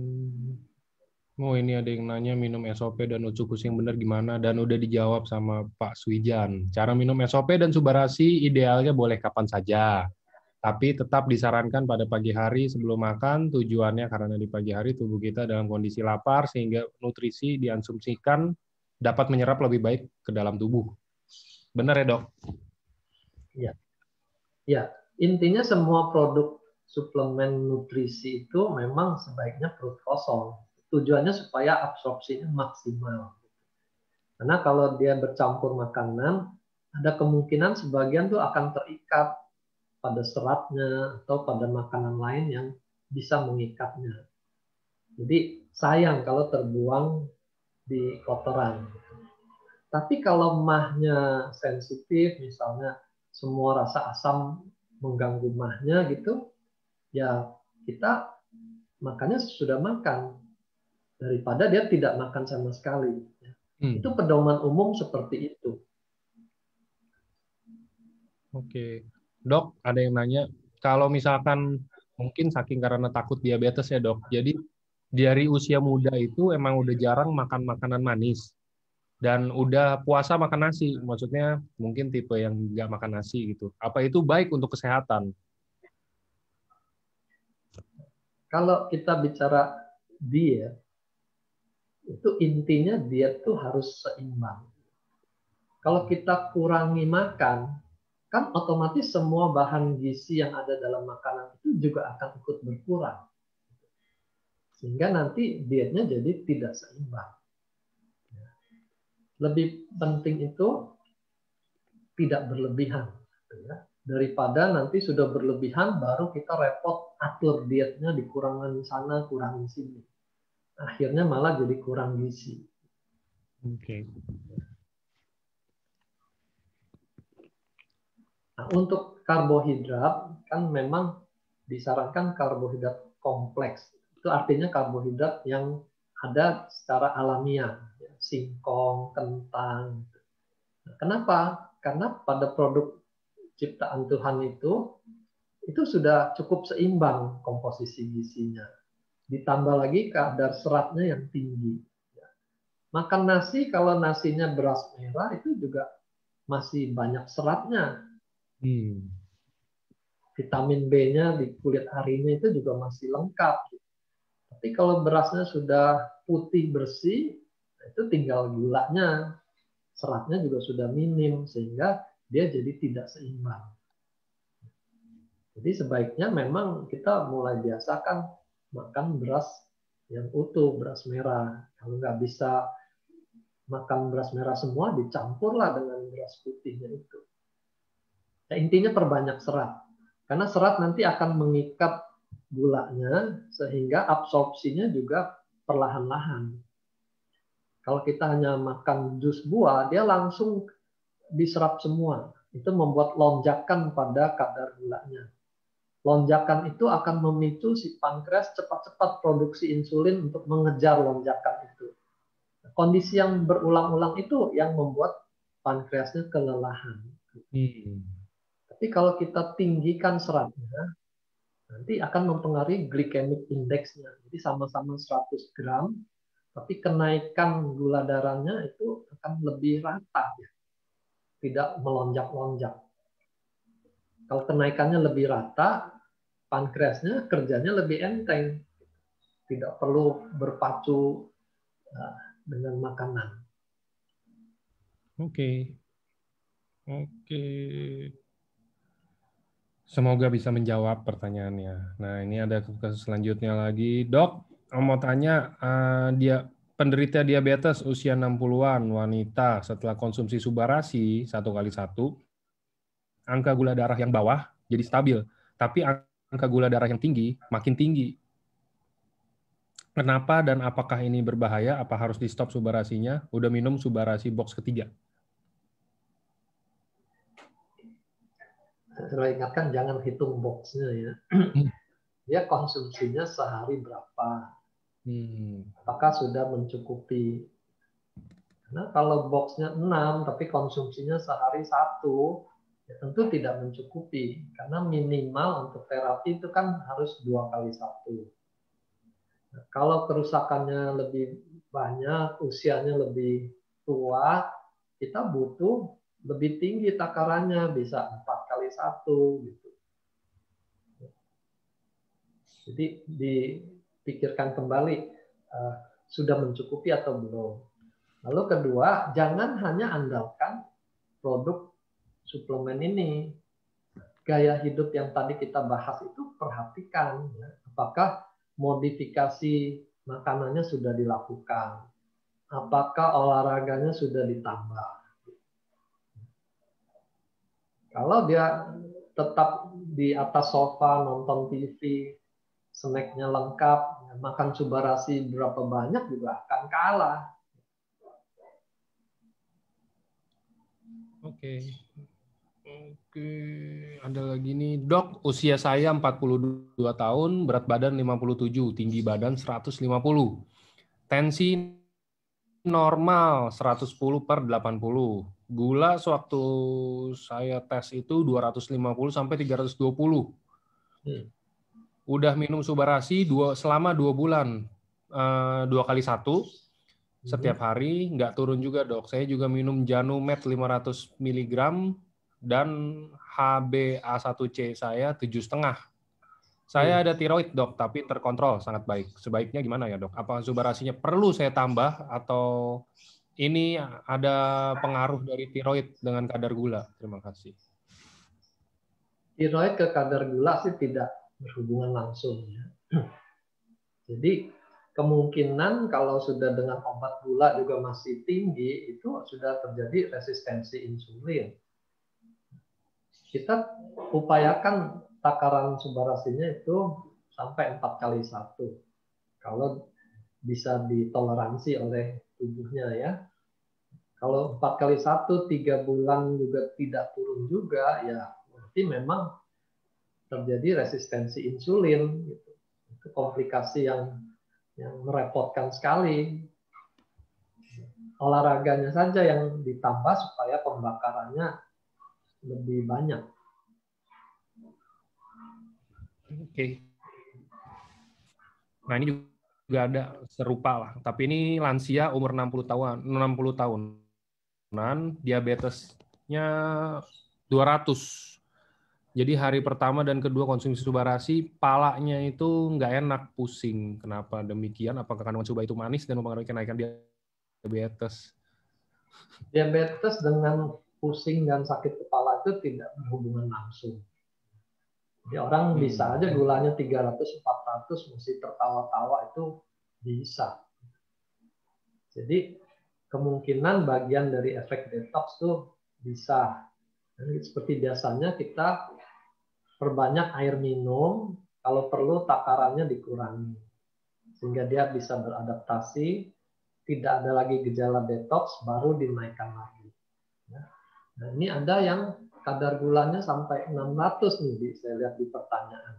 [SPEAKER 2] ada yang nanya minum SOP dan Utsukushi yang benar gimana, dan udah dijawab sama Pak Swijan. Cara minum SOP dan Subarashi idealnya boleh kapan saja, tapi tetap disarankan pada pagi hari sebelum makan. Tujuannya karena di pagi hari tubuh kita dalam kondisi lapar sehingga nutrisi diasumsikan dapat menyerap lebih baik ke dalam tubuh. Benar ya, Dok?
[SPEAKER 1] Ya. Ya, intinya semua produk suplemen nutrisi itu memang sebaiknya perut kosong. Tujuannya supaya absorpsinya maksimal. Karena kalau dia bercampur makanan, ada kemungkinan sebagian tuh akan terikat pada seratnya atau pada makanan lain yang bisa mengikatnya. Jadi sayang kalau terbuang di kotoran. Tapi kalau mahnya sensitif, misalnya semua rasa asam mengganggu mahnya gitu, ya kita makannya sudah makan daripada dia tidak makan sama sekali. Itu pedoman umum seperti itu.
[SPEAKER 2] Oke, Dok, ada yang nanya, kalau misalkan mungkin saking karena takut diabetes ya, Dok, jadi dari usia muda itu emang udah jarang makan makanan manis dan udah puasa makan nasi, maksudnya mungkin tipe yang nggak makan nasi gitu. Apa itu baik untuk kesehatan?
[SPEAKER 1] Kalau kita bicara diet, Itu intinya diet tuh harus seimbang. Kalau kita kurangi makan, kan otomatis semua bahan gizi yang ada dalam makanan itu juga akan ikut berkurang. Sehingga nanti dietnya jadi tidak seimbang. Lebih penting itu tidak berlebihan. Daripada nanti sudah berlebihan, baru kita repot atur dietnya, dikurangin sana, kurangin sini. Akhirnya malah jadi kurang gizi.
[SPEAKER 2] Oke.
[SPEAKER 1] Nah, untuk karbohidrat kan memang disarankan karbohidrat kompleks. Itu artinya karbohidrat yang ada secara alamiah, singkong, kentang. Nah, kenapa? Karena pada produk ciptaan Tuhan itu sudah cukup seimbang komposisi gizinya. Ditambah lagi kadar seratnya yang tinggi. Makan nasi, kalau nasinya beras merah itu juga masih banyak seratnya. Vitamin B-nya di kulit arinya itu juga masih lengkap. Tapi kalau berasnya sudah putih bersih, itu tinggal gulanya, seratnya juga sudah minim, sehingga dia jadi tidak seimbang. Jadi sebaiknya memang kita mulai biasakan makan beras yang utuh, beras merah. Kalau nggak bisa makan beras merah semua, dicampurlah dengan beras putihnya itu. Ya, intinya perbanyak serat. Karena serat nanti akan mengikat gulanya, sehingga absorpsinya juga perlahan-lahan. Kalau kita hanya makan jus buah, dia langsung diserap semua. Itu membuat lonjakan pada kadar gulanya. Lonjakan itu akan memicu si pankreas cepat-cepat produksi insulin untuk mengejar lonjakan itu. Kondisi yang berulang-ulang itu yang membuat pankreasnya kelelahan. Tapi kalau kita tinggikan seratnya, nanti akan mempengaruhi glycemic index-nya. Jadi sama-sama 100 gram, tapi kenaikan gula darahnya itu akan lebih rata, ya. Tidak melonjak-lonjak. Kalau kenaikannya lebih rata, pankreasnya kerjanya lebih enteng. Tidak perlu berpacu dengan makanan.
[SPEAKER 2] Oke. Semoga bisa menjawab pertanyaannya. Nah, ini ada kasus selanjutnya lagi. Dok, mau tanya, dia penderita diabetes usia 60-an, wanita, setelah konsumsi Subarasi 1x1, angka gula darah yang bawah jadi stabil, tapi angka gula darah yang tinggi makin tinggi. Kenapa dan apakah ini berbahaya? Apa harus di-stop Subarasinya? Udah minum Subarasi box ketiga.
[SPEAKER 1] Saya ingatkan jangan hitung boxnya ya. Dia konsumsinya sehari berapa? Apakah sudah mencukupi? Karena kalau boxnya 6 tapi konsumsinya sehari 1, ya tentu tidak mencukupi. Karena minimal untuk terapi itu kan harus 2x1. Nah, kalau kerusakannya lebih banyak, usianya lebih tua, kita butuh lebih tinggi takarannya, bisa 4x1 gitu. Jadi dipikirkan kembali sudah mencukupi atau belum. Lalu kedua, jangan hanya andalkan produk suplemen ini. Gaya hidup yang tadi kita bahas itu perhatikan, ya. Apakah modifikasi makanannya sudah dilakukan? Apakah olahraganya sudah ditambah? Kalau dia tetap di atas sofa nonton TV, snacknya lengkap, makan Subarasi berapa banyak juga akan kalah.
[SPEAKER 2] Oke, ada lagi nih. Dok, usia saya 42 tahun, berat badan 57, tinggi badan 150. Tensi normal 110/80. Gula sewaktu saya tes itu 250 sampai 320. Udah minum Subarasi selama 2 bulan. 2x1 setiap hari, nggak turun juga, Dok. Saya juga minum Janumet 500 mg dan HbA1c saya 7,5. Saya ada tiroid, Dok, tapi terkontrol sangat baik. Sebaiknya gimana ya, Dok? Apa subarasinya perlu saya tambah atau ini ada pengaruh dari tiroid dengan kadar gula? Terima kasih.
[SPEAKER 1] Tiroid ke kadar gula sih tidak berhubungan langsung ya. Jadi kemungkinan kalau sudah dengan obat gula juga masih tinggi, itu sudah terjadi resistensi insulin. Kita upayakan takaran subarasinya itu sampai 4x1. Kalau bisa ditoleransi oleh tubuhnya ya. Kalau 4x1 3 bulan juga tidak turun juga, ya berarti memang terjadi resistensi insulin. Gitu. Itu komplikasi yang merepotkan sekali. Olahraganya saja yang ditambah supaya pembakarannya lebih banyak.
[SPEAKER 2] Oke. Nah, ini juga ada serupa lah, tapi ini lansia umur 60 tahunan, diabetesnya 200. Jadi hari pertama dan kedua konsumsi subarasi, palanya itu nggak enak, pusing. Kenapa demikian? Apakah kandungan suba itu manis dan mempengaruhi kenaikan diabetes?
[SPEAKER 1] Diabetes dengan pusing dan sakit kepala itu tidak berhubungan langsung. Jadi orang bisa aja gulanya 300-400 mesti tertawa-tawa, itu bisa. Jadi kemungkinan bagian dari efek detox tuh bisa. Dan seperti biasanya kita perbanyak air minum, kalau perlu takarannya dikurangi. Sehingga dia bisa beradaptasi, tidak ada lagi gejala detox, baru dinaikkan lagi. Nah, ini ada yang kadar gulanya sampai 600 nih, saya lihat di pertanyaan.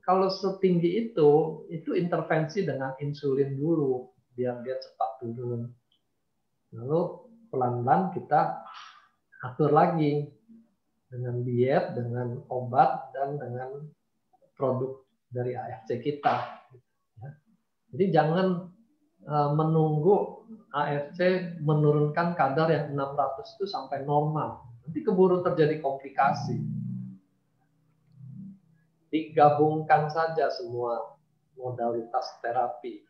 [SPEAKER 1] Kalau setinggi itu intervensi dengan insulin dulu, biar dia cepat turun. Lalu pelan-pelan kita atur lagi dengan diet, dengan obat, dan dengan produk dari AFC kita. Jadi jangan menunggu AFC menurunkan kadar yang 600 itu sampai normal. Nanti keburu terjadi komplikasi. Digabungkan saja semua modalitas terapi.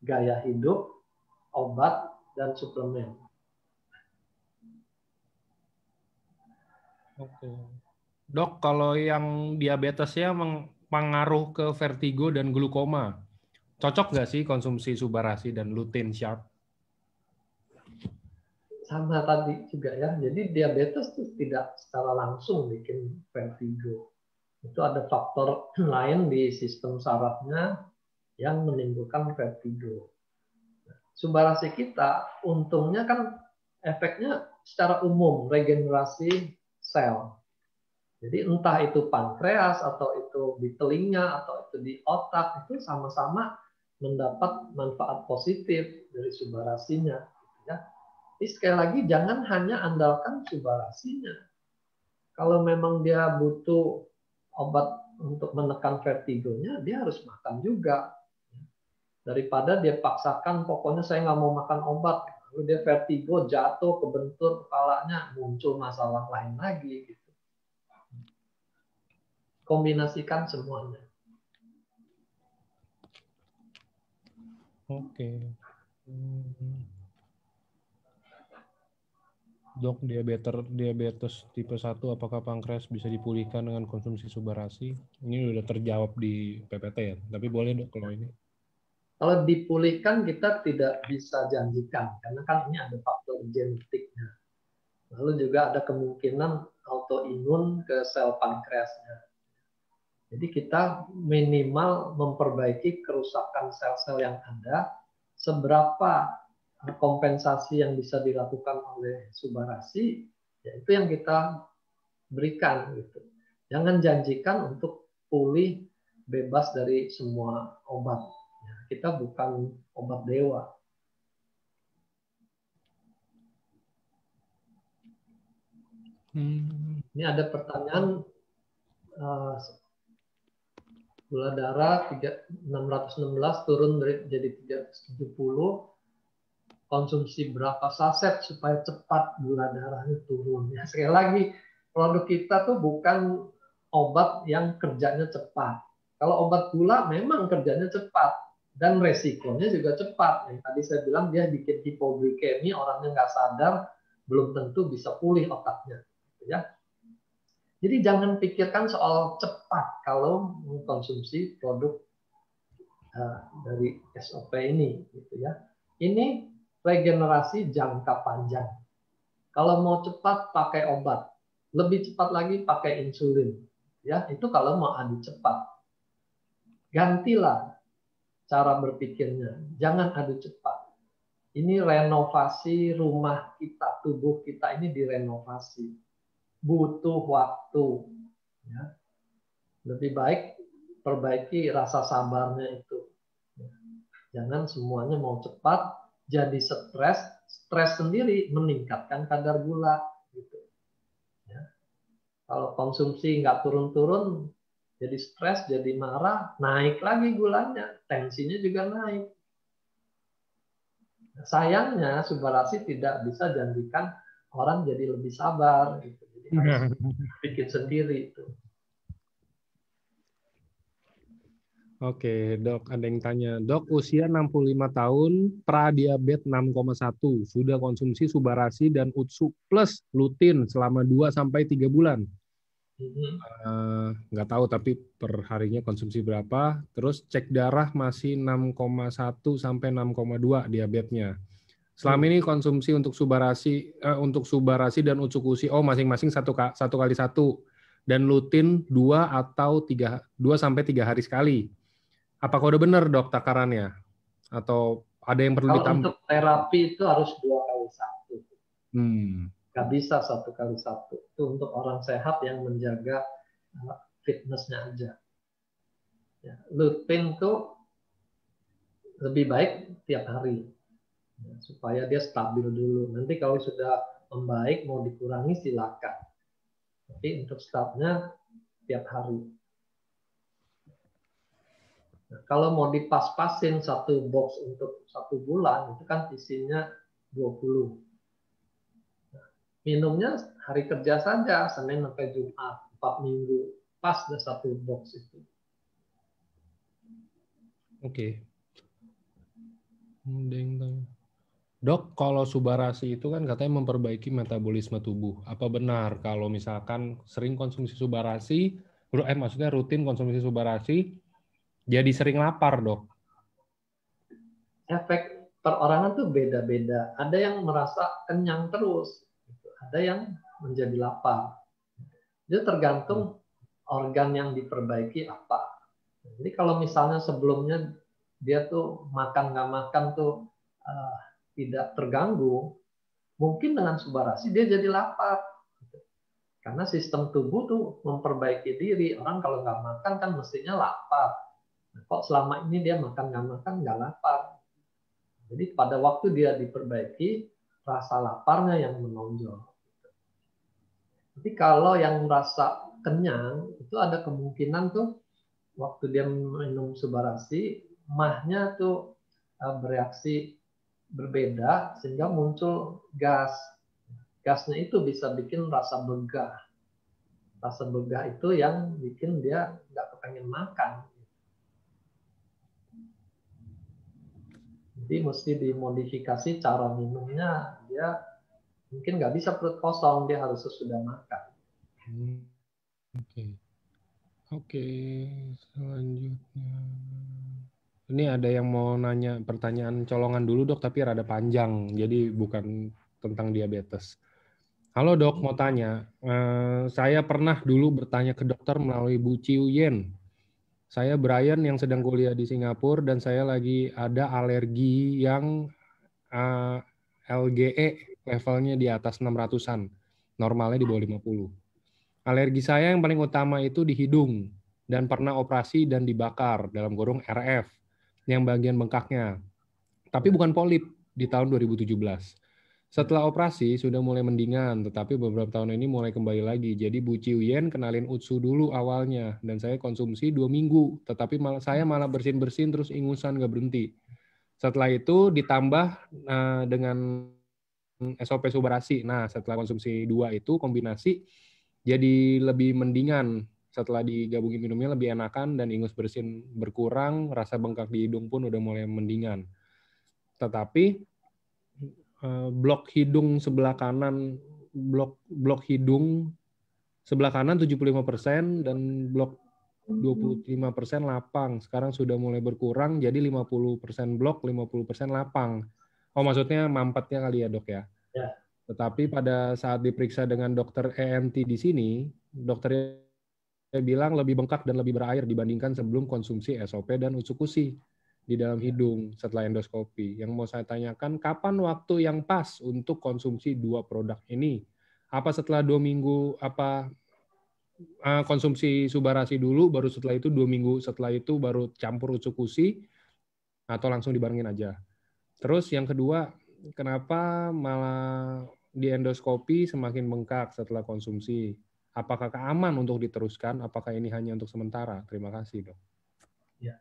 [SPEAKER 1] Gaya hidup, obat, dan suplemen.
[SPEAKER 2] Oke. Dok, kalau yang diabetesnya mengaruh ke vertigo dan glukoma, cocok nggak sih konsumsi subarasi dan lutein sharp?
[SPEAKER 1] Sama tadi juga ya, jadi diabetes itu tidak secara langsung bikin vertigo. Itu ada faktor lain di sistem sarafnya yang menimbulkan vertigo. Subarasi kita untungnya kan efeknya secara umum regenerasi sel. Jadi entah itu pankreas atau itu di telinga atau itu di otak, itu sama-sama mendapat manfaat positif dari subarasinya. Ya. Jadi sekali lagi jangan hanya andalkan subarasinya. Kalau memang dia butuh obat untuk menekan vertigonya, dia harus makan juga. Daripada dia paksakan, pokoknya saya nggak mau makan obat. Lalu dia vertigo, jatuh, kebentur kepalanya, muncul masalah lain lagi. Gitu. Kombinasikan semuanya.
[SPEAKER 2] Oke. Dok, diabetes tipe 1 apakah pankreas bisa dipulihkan dengan konsumsi subarasi? Ini sudah terjawab di PPT ya, tapi boleh Dok kalau ini.
[SPEAKER 1] Kalau dipulihkan kita tidak bisa janjikan, karena kan ini ada faktor genetiknya. Lalu juga ada kemungkinan autoimun ke sel pankreasnya. Jadi kita minimal memperbaiki kerusakan sel-sel yang ada, seberapa kompensasi yang bisa dilakukan oleh subarasi, ya itu yang kita berikan. Gitu. Jangan janjikan untuk pulih bebas dari semua obat. Ya, kita bukan obat dewa. Ini ada pertanyaan, gula darah 616 turun jadi 370, konsumsi berapa saset supaya cepat gula darahnya turun. Ya, sekali lagi, produk kita tuh bukan obat yang kerjanya cepat. Kalau obat gula memang kerjanya cepat dan resikonya juga cepat. Yang tadi saya bilang dia bikin hipoglikemi, orangnya nggak sadar, belum tentu bisa pulih otaknya. Ya. Jadi jangan pikirkan soal cepat kalau mengkonsumsi produk dari SOP ini, gitu ya. Ini regenerasi jangka panjang. Kalau mau cepat pakai obat, lebih cepat lagi pakai insulin, ya itu kalau mau adu cepat. Gantilah cara berpikirnya, jangan adu cepat. Ini renovasi rumah kita, tubuh kita ini direnovasi. Butuh waktu. Ya. Lebih baik perbaiki rasa sabarnya itu. Jangan semuanya mau cepat, jadi stres. Stres sendiri meningkatkan kadar gula. Gitu. Ya. Kalau konsumsi nggak turun-turun, jadi stres, jadi marah, naik lagi gulanya, tensinya juga naik. Sayangnya, Subbarasi tidak bisa janjikan orang jadi lebih sabar. Gitu. Jadi harus bikin sendiri itu.
[SPEAKER 2] Oke, Dok, ada yang tanya. Dok, usia 65 tahun, pradiabetes 6,1, sudah konsumsi Subbarasi dan Utsu plus lutin selama 2-3 bulan. Nggak tahu tapi per harinya konsumsi berapa. Terus cek darah masih 6,1 sampai 6,2 diabetesnya. Selama ini konsumsi untuk Subbarasi dan Utsukushi masing-masing 1x1 dan lutin 2-3 hari sekali. Apakah udah benar, Dok, takarannya? Atau ada yang perlu ditambah?
[SPEAKER 1] Kalau untuk terapi itu harus 2x1. Nggak bisa 1x1. Itu untuk orang sehat yang menjaga fitnessnya aja. Ya, lutein itu lebih baik tiap hari. Ya, supaya dia stabil dulu. Nanti kalau sudah membaik, mau dikurangi silakan. Tapi untuk startnya tiap hari. Nah, kalau mau dipas-pasin satu box untuk 1 bulan, itu kan isinya 20. Nah, minumnya hari kerja saja, Senin sampai Jumat, 4 minggu. Pas dah 1 box itu.
[SPEAKER 2] Oke. Dok, kalau Subbarasi itu kan katanya memperbaiki metabolisme tubuh. Apa benar kalau misalkan sering konsumsi Subbarasi, maksudnya rutin konsumsi Subbarasi, jadi sering lapar, Dok?
[SPEAKER 1] Efek perorangan tuh beda-beda. Ada yang merasa kenyang terus, ada yang menjadi lapar. Itu tergantung organ yang diperbaiki apa. Jadi kalau misalnya sebelumnya dia tuh makan nggak makan tuh tidak terganggu, mungkin dengan Subbarasi dia jadi lapar. Karena sistem tubuh tuh memperbaiki diri. Orang kalau nggak makan kan mestinya lapar. Nah, kok selama ini dia makan nggak lapar. Jadi pada waktu dia diperbaiki, rasa laparnya yang menonjol. Jadi kalau yang merasa kenyang, itu ada kemungkinan tuh waktu dia minum Subbarasi, mahnya tuh bereaksi berbeda sehingga muncul gas. Gasnya itu bisa bikin rasa begah. Rasa begah itu yang bikin dia nggak kepengen makan. Jadi mesti dimodifikasi cara minumnya. Dia mungkin nggak bisa perut kosong, dia harus sesudah makan.
[SPEAKER 2] Oke, selanjutnya. Ini ada yang mau nanya pertanyaan colongan dulu, Dok, tapi rada panjang, jadi bukan tentang diabetes. Halo, Dok, mau tanya. Saya pernah dulu bertanya ke dokter melalui Bu Chiu Yen. Saya Brian yang sedang kuliah di Singapura dan saya lagi ada alergi yang LGE levelnya di atas 600-an. Normalnya di bawah 50. Alergi saya yang paling utama itu di hidung dan pernah operasi dan dibakar dalam kurung RF yang bagian bengkaknya. Tapi bukan polip di tahun 2017. Setelah operasi sudah mulai mendingan, tetapi beberapa tahun ini mulai kembali lagi. Jadi Bu Chiu Yen kenalin Utsu dulu awalnya dan saya konsumsi 2 minggu, tetapi saya malah bersin-bersin terus ingusan nggak berhenti. Setelah itu ditambah dengan SOP Subbarasi. Nah, setelah konsumsi 2 itu kombinasi jadi lebih mendingan Setelah digabungin minumnya lebih enakan dan ingus bersin berkurang, rasa bengkak di hidung pun udah mulai mendingan. Tetapi blok hidung sebelah kanan, blok hidung sebelah kanan 75% dan blok 25% lapang. Sekarang sudah mulai berkurang jadi 50% blok, 50% lapang. Oh, maksudnya mampetnya kali ya, Dok ya.
[SPEAKER 1] Ya.
[SPEAKER 2] Tetapi pada saat diperiksa dengan dokter ENT di sini, dokternya bilang lebih bengkak dan lebih berair dibandingkan sebelum konsumsi SOP dan Utsukushi di dalam hidung setelah endoskopi. Yang mau saya tanyakan, kapan waktu yang pas untuk konsumsi dua produk ini? Apa setelah 2 minggu, apa konsumsi Subarasi dulu, baru setelah itu 2 minggu setelah itu baru campur Utsukushi, atau langsung dibarengin aja? Terus yang kedua, kenapa malah di endoskopi semakin bengkak setelah konsumsi? Apakah aman untuk diteruskan? Apakah ini hanya untuk sementara? Terima kasih, Dok.
[SPEAKER 1] Ya.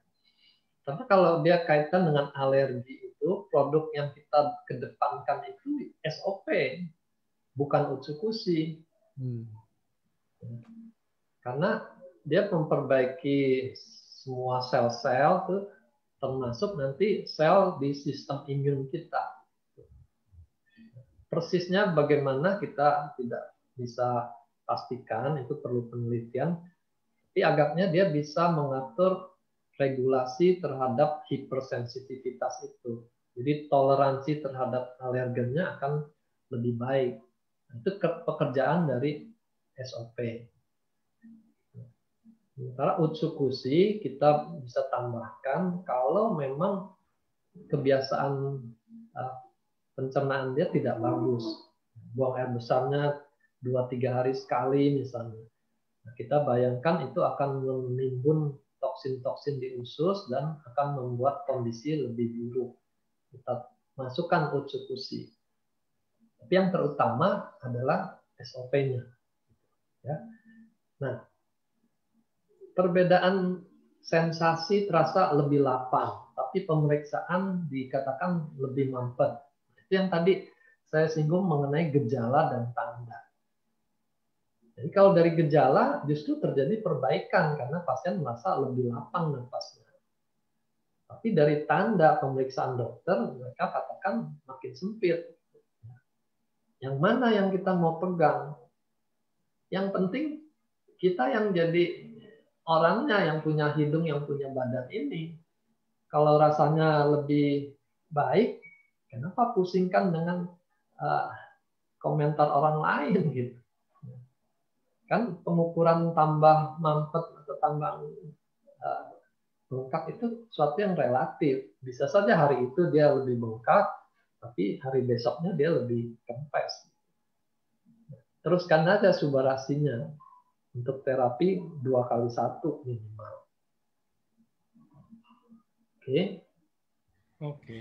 [SPEAKER 1] Karena kalau dia kaitan dengan alergi itu, produk yang kita kedepankan itu SOP, bukan Utsukushi. Karena dia memperbaiki semua sel-sel tuh, termasuk nanti sel di sistem imun kita. Persisnya bagaimana kita tidak bisa pastikan, itu perlu penelitian. Tapi agaknya dia bisa mengatur regulasi terhadap hipersensitivitas itu. Jadi toleransi terhadap alergennya akan lebih baik. Itu pekerjaan dari SOP. Sementara Utsukushi kita bisa tambahkan kalau memang kebiasaan pencernaan dia tidak bagus. Buang air besarnya 2-3 hari sekali misalnya. Nah, kita bayangkan itu akan menimbun toksin-toksin di usus dan akan membuat kondisi lebih buruk. Kita masukkan Utsukushi. Tapi yang terutama adalah SOP-nya. Ya. Nah, perbedaan sensasi terasa lebih lapang, tapi pemeriksaan dikatakan lebih mampet. Itu yang tadi saya singgung mengenai gejala dan tanda. Jadi kalau dari gejala justru terjadi perbaikan karena pasien merasa lebih lapang nafasnya. Tapi dari tanda pemeriksaan dokter mereka katakan makin sempit. Yang mana yang kita mau pegang? Yang penting kita yang jadi orangnya, yang punya hidung, yang punya badan ini. Kalau rasanya lebih baik, kenapa pusingkan dengan komentar orang lain gitu? Kan pengukuran tambah mampet atau tambah bengkak itu sesuatu yang relatif. Bisa saja hari itu dia lebih bengkak, tapi hari besoknya dia lebih kempes. Teruskan aja Subarasinya untuk terapi 2x1 minimal. Oke.
[SPEAKER 2] Oke.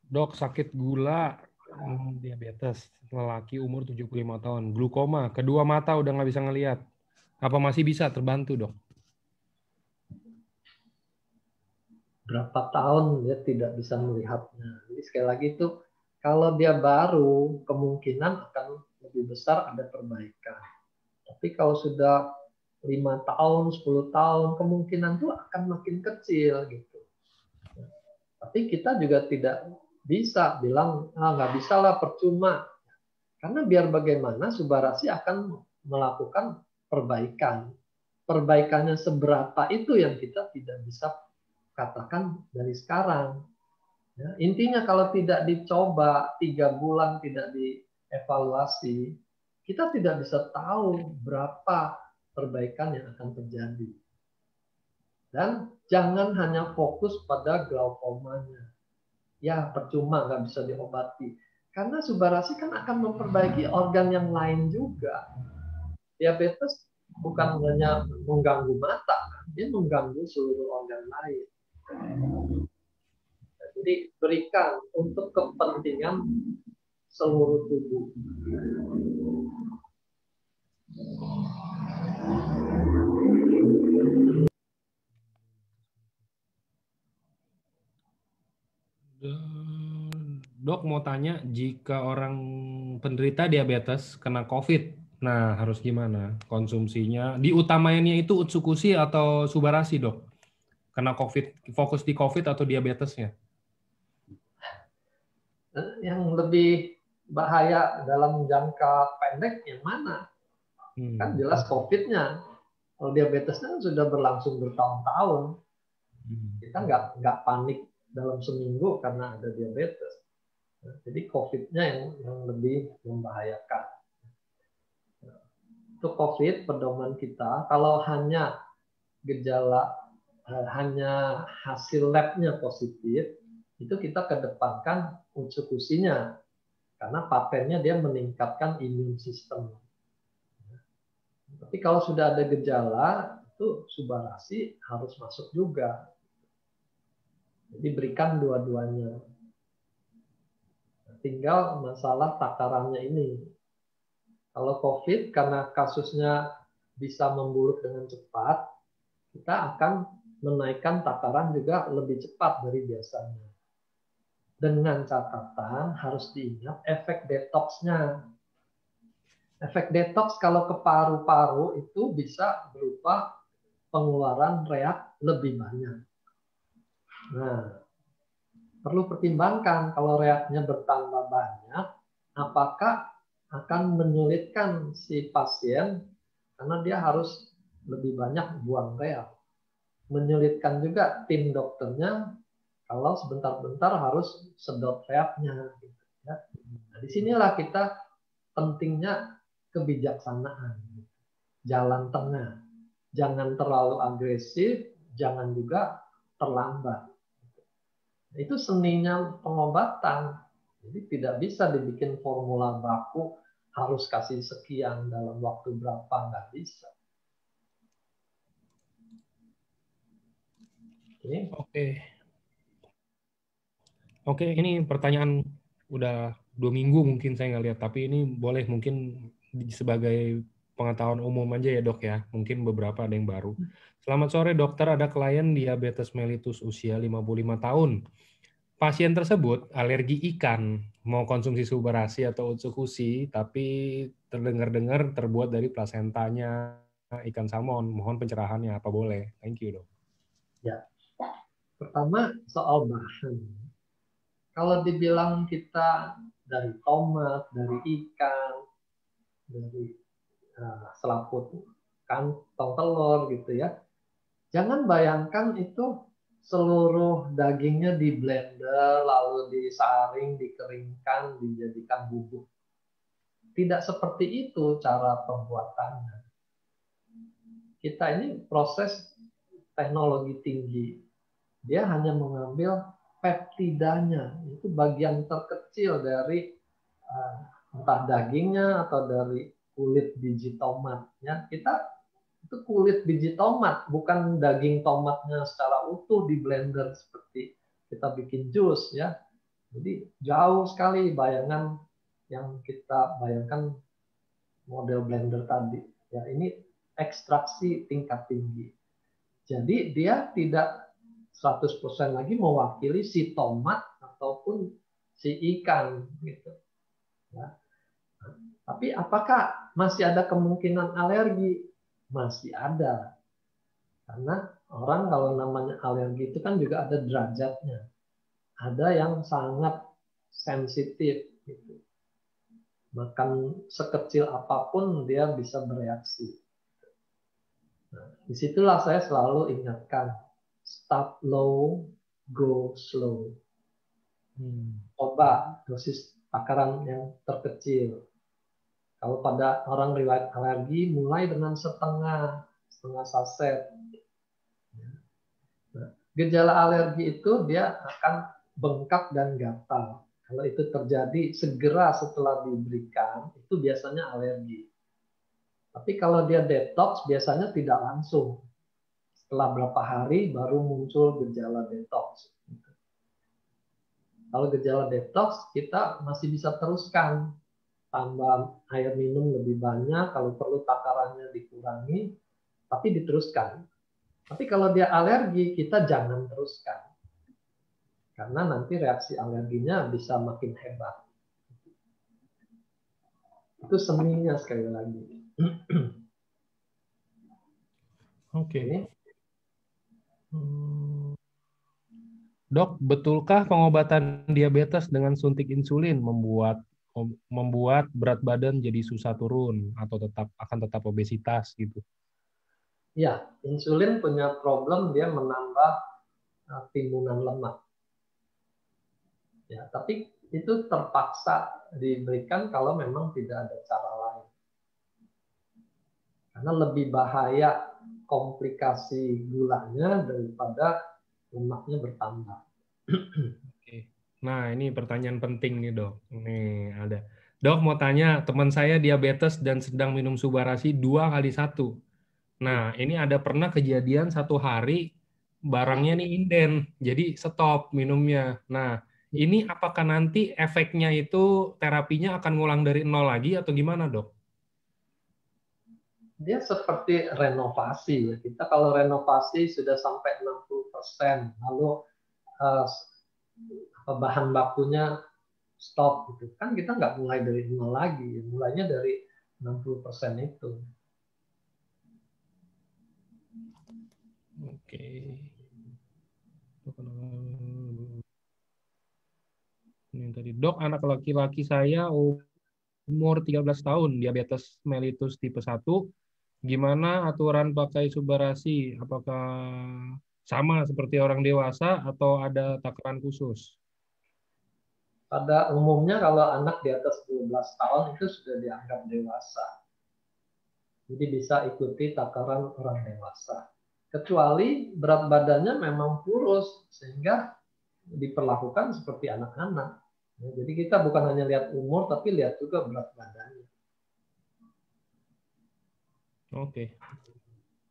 [SPEAKER 2] Dok, sakit gula, diabetes, lelaki umur 75 tahun, glukoma, kedua mata udah nggak bisa ngelihat. Apa masih bisa terbantu, Dok?
[SPEAKER 1] Berapa tahun dia tidak bisa melihatnya. Jadi sekali lagi itu, kalau dia baru, kemungkinan akan lebih besar ada perbaikan. Tapi kalau sudah 5 tahun, 10 tahun, kemungkinan itu akan makin kecil gitu. Tapi kita juga tidak bisa bilang nggak bisa lah percuma, karena biar bagaimana Subarasi akan melakukan perbaikan. Perbaikannya seberapa itu yang kita tidak bisa katakan dari sekarang. Ya, intinya kalau tidak dicoba 3 bulan tidak dievaluasi, kita tidak bisa tahu berapa perbaikan yang akan terjadi. Dan jangan hanya fokus pada glaukomanya. Ya percuma nggak bisa diobati. Karena Subarasi kan akan memperbaiki organ yang lain juga. Diabetes bukan hanya mengganggu mata, dia mengganggu seluruh organ lain. Jadi berikan untuk kepentingan seluruh tubuh.
[SPEAKER 2] Dok mau tanya, jika orang penderita diabetes kena COVID, nah harus gimana konsumsinya? Diutamainnya itu Utsukushi atau Subarashi, dok? Kena COVID, fokus di COVID atau diabetesnya?
[SPEAKER 1] Yang lebih bahaya dalam jangka pendek yang mana? Kan jelas COVID-nya. Kalau diabetesnya kan sudah berlangsung bertahun-tahun. Kita nggak panik dalam seminggu karena ada diabetes. Jadi COVID-nya yang lebih membahayakan. Untuk COVID, pedoman kita, kalau hanya gejala, hanya hasil lab-nya positif, itu kita kedepankan Utsukushi-nya. Karena patennya dia meningkatkan imun sistem. Tapi kalau sudah ada gejala, itu Subarashi harus masuk juga. Jadi berikan dua-duanya. Tinggal masalah takarannya ini. Kalau COVID, karena kasusnya bisa memburuk dengan cepat, kita akan menaikkan takaran juga lebih cepat dari biasanya. Dengan catatan harus diingat efek detoksnya. Efek detoks kalau ke paru-paru itu bisa berupa pengeluaran reak lebih banyak. Nah, perlu pertimbangkan kalau reaknya bertambah banyak, apakah akan menyulitkan si pasien karena dia harus lebih banyak buang reak. Menyulitkan juga tim dokternya kalau sebentar-bentar harus sedot reaknya. Gitu, ya. Nah, disinilah kita pentingnya kebijaksanaan, jalan tengah. Jangan terlalu agresif, jangan juga terlambat. Itu seninya pengobatan. Jadi tidak bisa dibikin formula baku harus kasih sekian dalam waktu berapa, nggak bisa.
[SPEAKER 2] Oke. Oke, ini pertanyaan udah 2 minggu mungkin saya nggak lihat, tapi ini boleh mungkin sebagai pengetahuan umum aja ya dok ya, mungkin beberapa ada yang baru. Selamat sore dokter, ada klien diabetes mellitus usia 55 tahun. Pasien tersebut alergi ikan, mau konsumsi Subarashi atau Utsukushi, tapi terdengar-dengar terbuat dari plasentanya ikan salmon. Mohon pencerahannya, apa boleh? Thank you dok.
[SPEAKER 1] Ya, pertama soal bahan. Kalau dibilang kita dari tomat, dari ikan, dari selaput kantong telur gitu ya, jangan bayangkan itu seluruh dagingnya di blender, lalu disaring, dikeringkan, dijadikan bubuk. Tidak seperti itu cara pembuatannya. Kita ini proses teknologi tinggi. Dia hanya mengambil peptidanya, itu bagian terkecil dari entah dagingnya atau dari kulit biji tomatnya. Kita itu kulit biji tomat, bukan daging tomatnya secara utuh di blender seperti kita bikin jus ya. Jadi jauh sekali bayangan yang kita bayangkan model blender tadi. Ya, ini ekstraksi tingkat tinggi. Jadi dia tidak 100% lagi mewakili si tomat ataupun si ikan gitu. Ya. Tapi apakah masih ada kemungkinan alergi? Masih ada. Karena orang kalau namanya alergi itu kan juga ada derajatnya. Ada yang sangat sensitif gitu. Makan sekecil apapun dia bisa bereaksi. Nah, disitulah saya selalu ingatkan, start low, go slow. Coba dosis takaran yang terkecil. Kalau pada orang riwayat alergi, mulai dengan setengah saset. Nah, gejala alergi itu dia akan bengkak dan gatal. Kalau itu terjadi segera setelah diberikan, itu biasanya alergi. Tapi kalau dia detox, biasanya tidak langsung. Setelah berapa hari baru muncul gejala detox. Kalau gejala detox, kita masih bisa teruskan. Tambah air minum lebih banyak, kalau perlu takarannya dikurangi, tapi diteruskan. Tapi kalau dia alergi, kita jangan teruskan. karena nanti reaksi alerginya bisa makin hebat. Itu seninya sekali lagi.
[SPEAKER 2] Oke. Dok, betulkah pengobatan diabetes dengan suntik insulin membuat berat badan jadi susah turun atau tetap obesitas gitu?
[SPEAKER 1] Ya, insulin punya problem, dia menambah timbunan lemak. Ya, tapi itu terpaksa diberikan kalau memang tidak ada cara lain. Karena lebih bahaya komplikasi gulanya daripada lemaknya bertambah.
[SPEAKER 2] Oke. Nah, ini pertanyaan penting nih, Dok. Nih, ada. Dok, mau tanya, teman saya diabetes dan sedang minum Subarasi 2x1. Nah, ini ada pernah kejadian satu hari barangnya nih inden, jadi stop minumnya. Nah, ini apakah nanti efeknya itu terapinya akan ngulang dari nol lagi atau gimana, Dok?
[SPEAKER 1] Dia seperti renovasi. Kita kalau renovasi sudah sampai 60%, lalu bahan bakunya stop gitu. Kan kita nggak mulai dari nol lagi, mulainya dari 60% itu.
[SPEAKER 2] Oke. Ini tadi, Dok, anak laki-laki saya umur 13 tahun, diabetes mellitus tipe 1. Gimana aturan pakai Subarasi? Apakah sama seperti orang dewasa atau ada takaran khusus?
[SPEAKER 1] Pada umumnya kalau anak di atas 12 tahun itu sudah dianggap dewasa. Jadi bisa ikuti takaran orang dewasa. Kecuali berat badannya memang kurus, sehingga diperlakukan seperti anak-anak. Ya, jadi kita bukan hanya lihat umur, tapi lihat juga berat badannya.
[SPEAKER 2] Oke.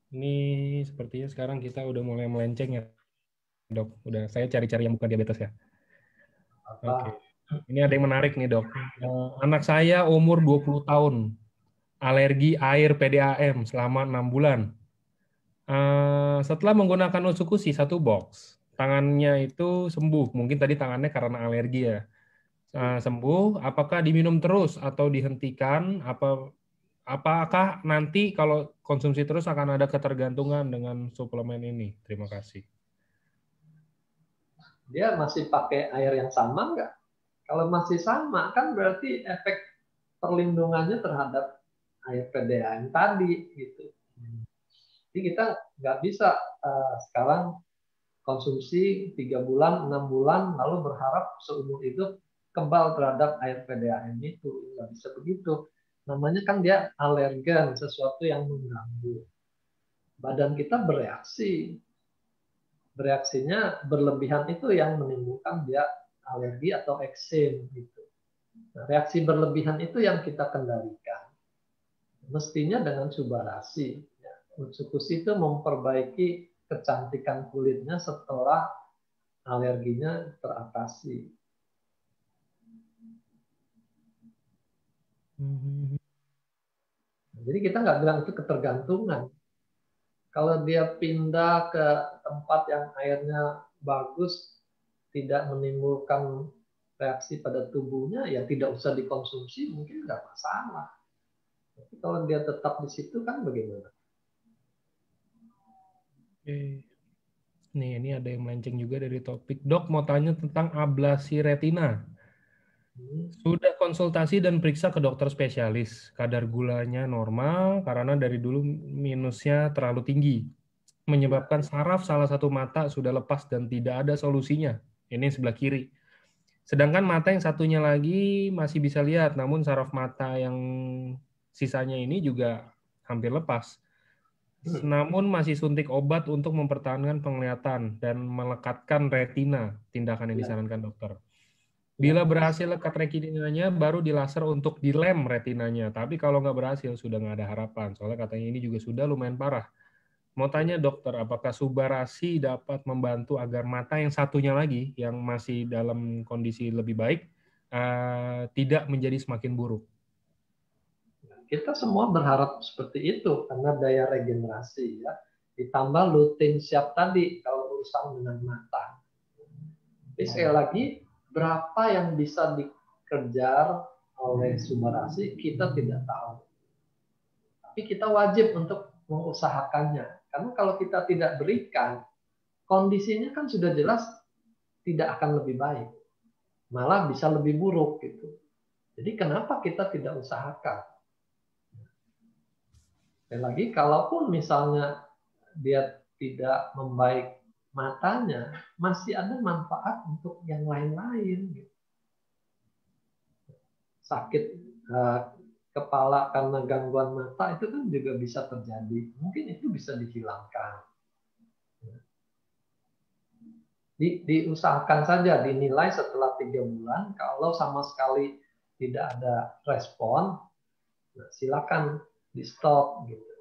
[SPEAKER 2] Ini sepertinya sekarang kita udah mulai melenceng ya, Dok. Udah saya cari-cari yang bukan diabetes ya. Oke.
[SPEAKER 1] Apa?
[SPEAKER 2] Ini ada yang menarik nih, Dok. Anak saya umur 20 tahun. Alergi air PDAM selama 6 bulan. Setelah menggunakan Otsukushi 1 box, tangannya itu sembuh. Mungkin tadi tangannya karena alergi ya. Sembuh, apakah diminum terus atau dihentikan? Apakah nanti kalau konsumsi terus akan ada ketergantungan dengan suplemen ini? Terima kasih.
[SPEAKER 1] Dia masih pakai air yang sama nggak? Kalau masih sama, kan berarti efek perlindungannya terhadap air PDAM tadi gitu. Jadi kita nggak bisa sekarang konsumsi 3 bulan, 6 bulan, lalu berharap seumur hidup kebal terhadap air PDAM itu. Nggak bisa begitu. Namanya kan dia alergen, sesuatu yang mengganggu. Badan kita bereaksi. Bereaksinya berlebihan itu yang menimbulkan dia alergi atau eksem gitu. Nah, reaksi berlebihan itu yang kita kendalikan. Mestinya dengan Subarasi. Ya. Utsukushi itu memperbaiki kecantikan kulitnya setelah alerginya teratasi. Jadi kita nggak bilang itu ketergantungan. Kalau dia pindah ke tempat yang airnya bagus, tidak menimbulkan reaksi pada tubuhnya, ya tidak usah dikonsumsi, mungkin nggak masalah. Tapi kalau dia tetap di situ kan bagaimana?
[SPEAKER 2] Oke. Nih, ini ada yang melenceng juga dari topik. Dok, mau tanya tentang ablasi retina. Sudah konsultasi dan periksa ke dokter spesialis. Kadar gulanya normal karena dari dulu minusnya terlalu tinggi. Menyebabkan saraf salah satu mata sudah lepas dan tidak ada solusinya. Ini sebelah kiri. Sedangkan mata yang satunya lagi masih bisa lihat, namun saraf mata yang sisanya ini juga hampir lepas. Namun masih suntik obat untuk mempertahankan penglihatan dan melekatkan retina, tindakan yang disarankan dokter. Bila berhasil lekat retinanya, baru dilaser untuk dilem retinanya. Tapi kalau nggak berhasil, sudah nggak ada harapan. Soalnya katanya ini juga sudah lumayan parah. Mau tanya dokter, apakah Subarasi dapat membantu agar mata yang satunya lagi, yang masih dalam kondisi lebih baik, tidak menjadi semakin buruk?
[SPEAKER 1] Kita semua berharap seperti itu karena daya regenerasi ya. Ditambah lutein siap tadi kalau urusan dengan mata. Tapi sekali lagi, berapa yang bisa dikejar oleh Subarasi kita tidak tahu. Tapi kita wajib untuk mengusahakannya. Karena kalau kita tidak berikan, kondisinya kan sudah jelas tidak akan lebih baik. Malah bisa lebih buruk gitu. Jadi kenapa kita tidak usahakan? Sekali lagi, kalaupun misalnya dia tidak membaik matanya, masih ada manfaat untuk yang lain-lain. Sakit kepala karena gangguan mata itu kan juga bisa terjadi. Mungkin itu bisa dihilangkan. Diusahakan saja, dinilai setelah 3 bulan. Kalau sama sekali tidak ada respon, nah silakan di stop gitu.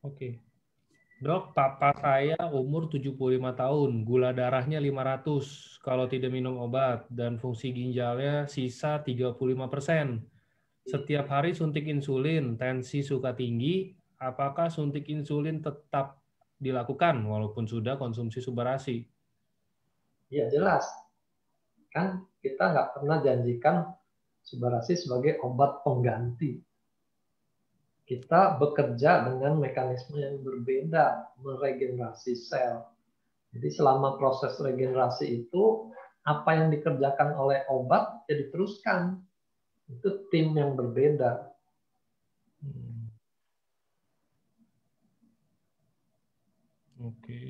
[SPEAKER 2] Oke. Dok, papa saya umur 75 tahun, gula darahnya 500 kalau tidak minum obat, dan fungsi ginjalnya sisa 35%. Setiap hari suntik insulin, tensi suka tinggi, apakah suntik insulin tetap dilakukan walaupun sudah konsumsi Subarasi?
[SPEAKER 1] Ya jelas, kan kita nggak pernah janjikan Subarasi sebagai obat pengganti. Kita bekerja dengan mekanisme yang berbeda, meregenerasi sel. Jadi selama proses regenerasi itu, apa yang dikerjakan oleh obat ya diteruskan. Itu tim yang berbeda.
[SPEAKER 2] Oke.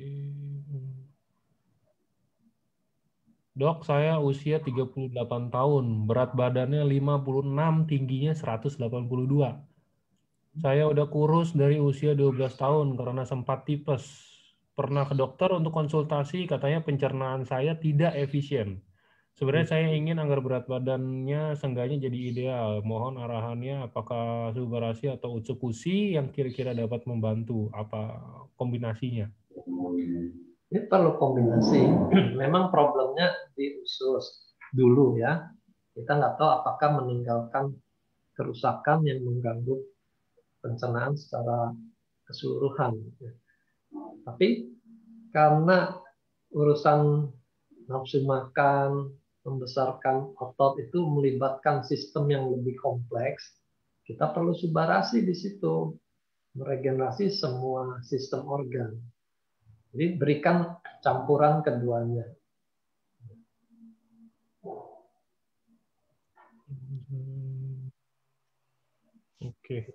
[SPEAKER 2] Dok, saya usia 38 tahun, berat badannya 56, tingginya 182. Saya udah kurus dari usia 12 tahun karena sempat tipes. Pernah ke dokter untuk konsultasi, katanya pencernaan saya tidak efisien. Sebenarnya saya ingin agar berat badannya seenggaknya jadi ideal. Mohon arahannya apakah Subarasi atau Utsukushi yang kira-kira dapat membantu, apa kombinasinya?
[SPEAKER 1] Ini perlu kombinasi. Memang problemnya di usus dulu ya. Kita nggak tahu apakah meninggalkan kerusakan yang mengganggu pencernaan secara keseluruhan. Tapi karena urusan nafsu makan, membesarkan otot itu melibatkan sistem yang lebih kompleks, kita perlu Subarasi di situ, meregenerasi semua sistem organ. Jadi berikan campuran keduanya.
[SPEAKER 2] Oke.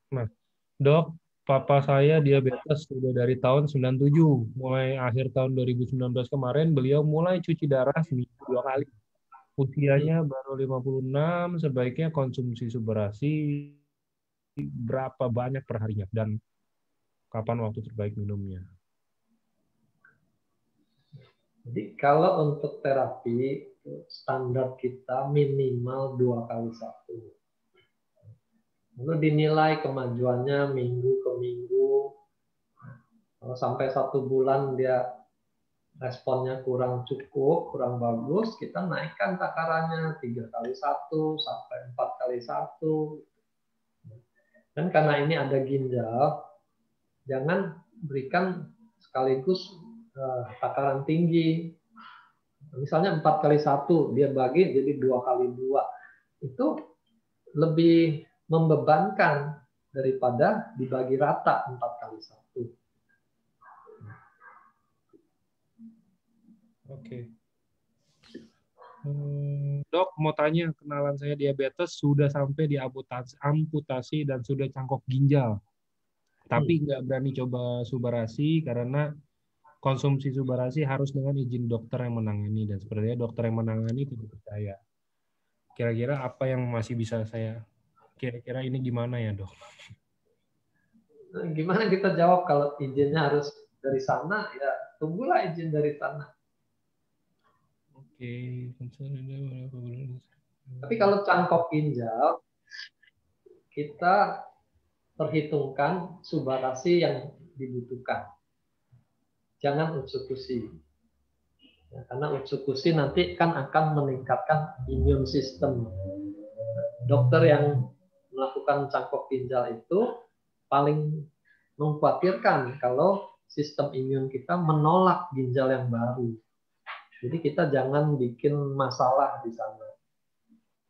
[SPEAKER 2] Nah, dok, papa saya diabetes sudah dari tahun 97. Mulai akhir tahun 2019 kemarin, beliau mulai cuci darah seminggu 2 kali. Usianya baru 56, sebaiknya konsumsi Subarasi berapa banyak perharinya dan kapan waktu terbaik minumnya?
[SPEAKER 1] Jadi kalau untuk terapi standar kita minimal 2 kali 1. Lalu dinilai kemajuannya minggu ke minggu. Kalau sampai 1 bulan dia responnya kurang cukup, kurang bagus, kita naikkan takarannya 3 kali 1 sampai 4 kali 1. Dan karena ini ada ginjal, jangan berikan sekaligus takaran tinggi. Misalnya 4 kali 1, dia bagi jadi 2 kali 2. Itu lebih membebankan daripada dibagi rata 4 kali 1.
[SPEAKER 2] Oke. Dok, mau tanya, kenalan saya diabetes sudah sampai di amputasi dan sudah cangkok ginjal. Tapi nggak berani coba Subarasi karena konsumsi Subarasi harus dengan izin dokter yang menangani. Dan sepertinya dokter yang menangani tidak percaya. Kira-kira apa yang masih bisa saya, kira-kira ini gimana ya dok?
[SPEAKER 1] Gimana kita jawab kalau izinnya harus dari sana, ya tunggulah izin dari sana.
[SPEAKER 2] Oke.
[SPEAKER 1] Tapi kalau cangkok ginjal, kita perhitungkan Subarasi yang dibutuhkan. Jangan Utsukushi. Ya, karena Utsukushi nanti kan akan meningkatkan imun sistem. Dokter yang melakukan cangkok ginjal itu paling mengkhawatirkan kalau sistem imun kita menolak ginjal yang baru. Jadi kita jangan bikin masalah di sana.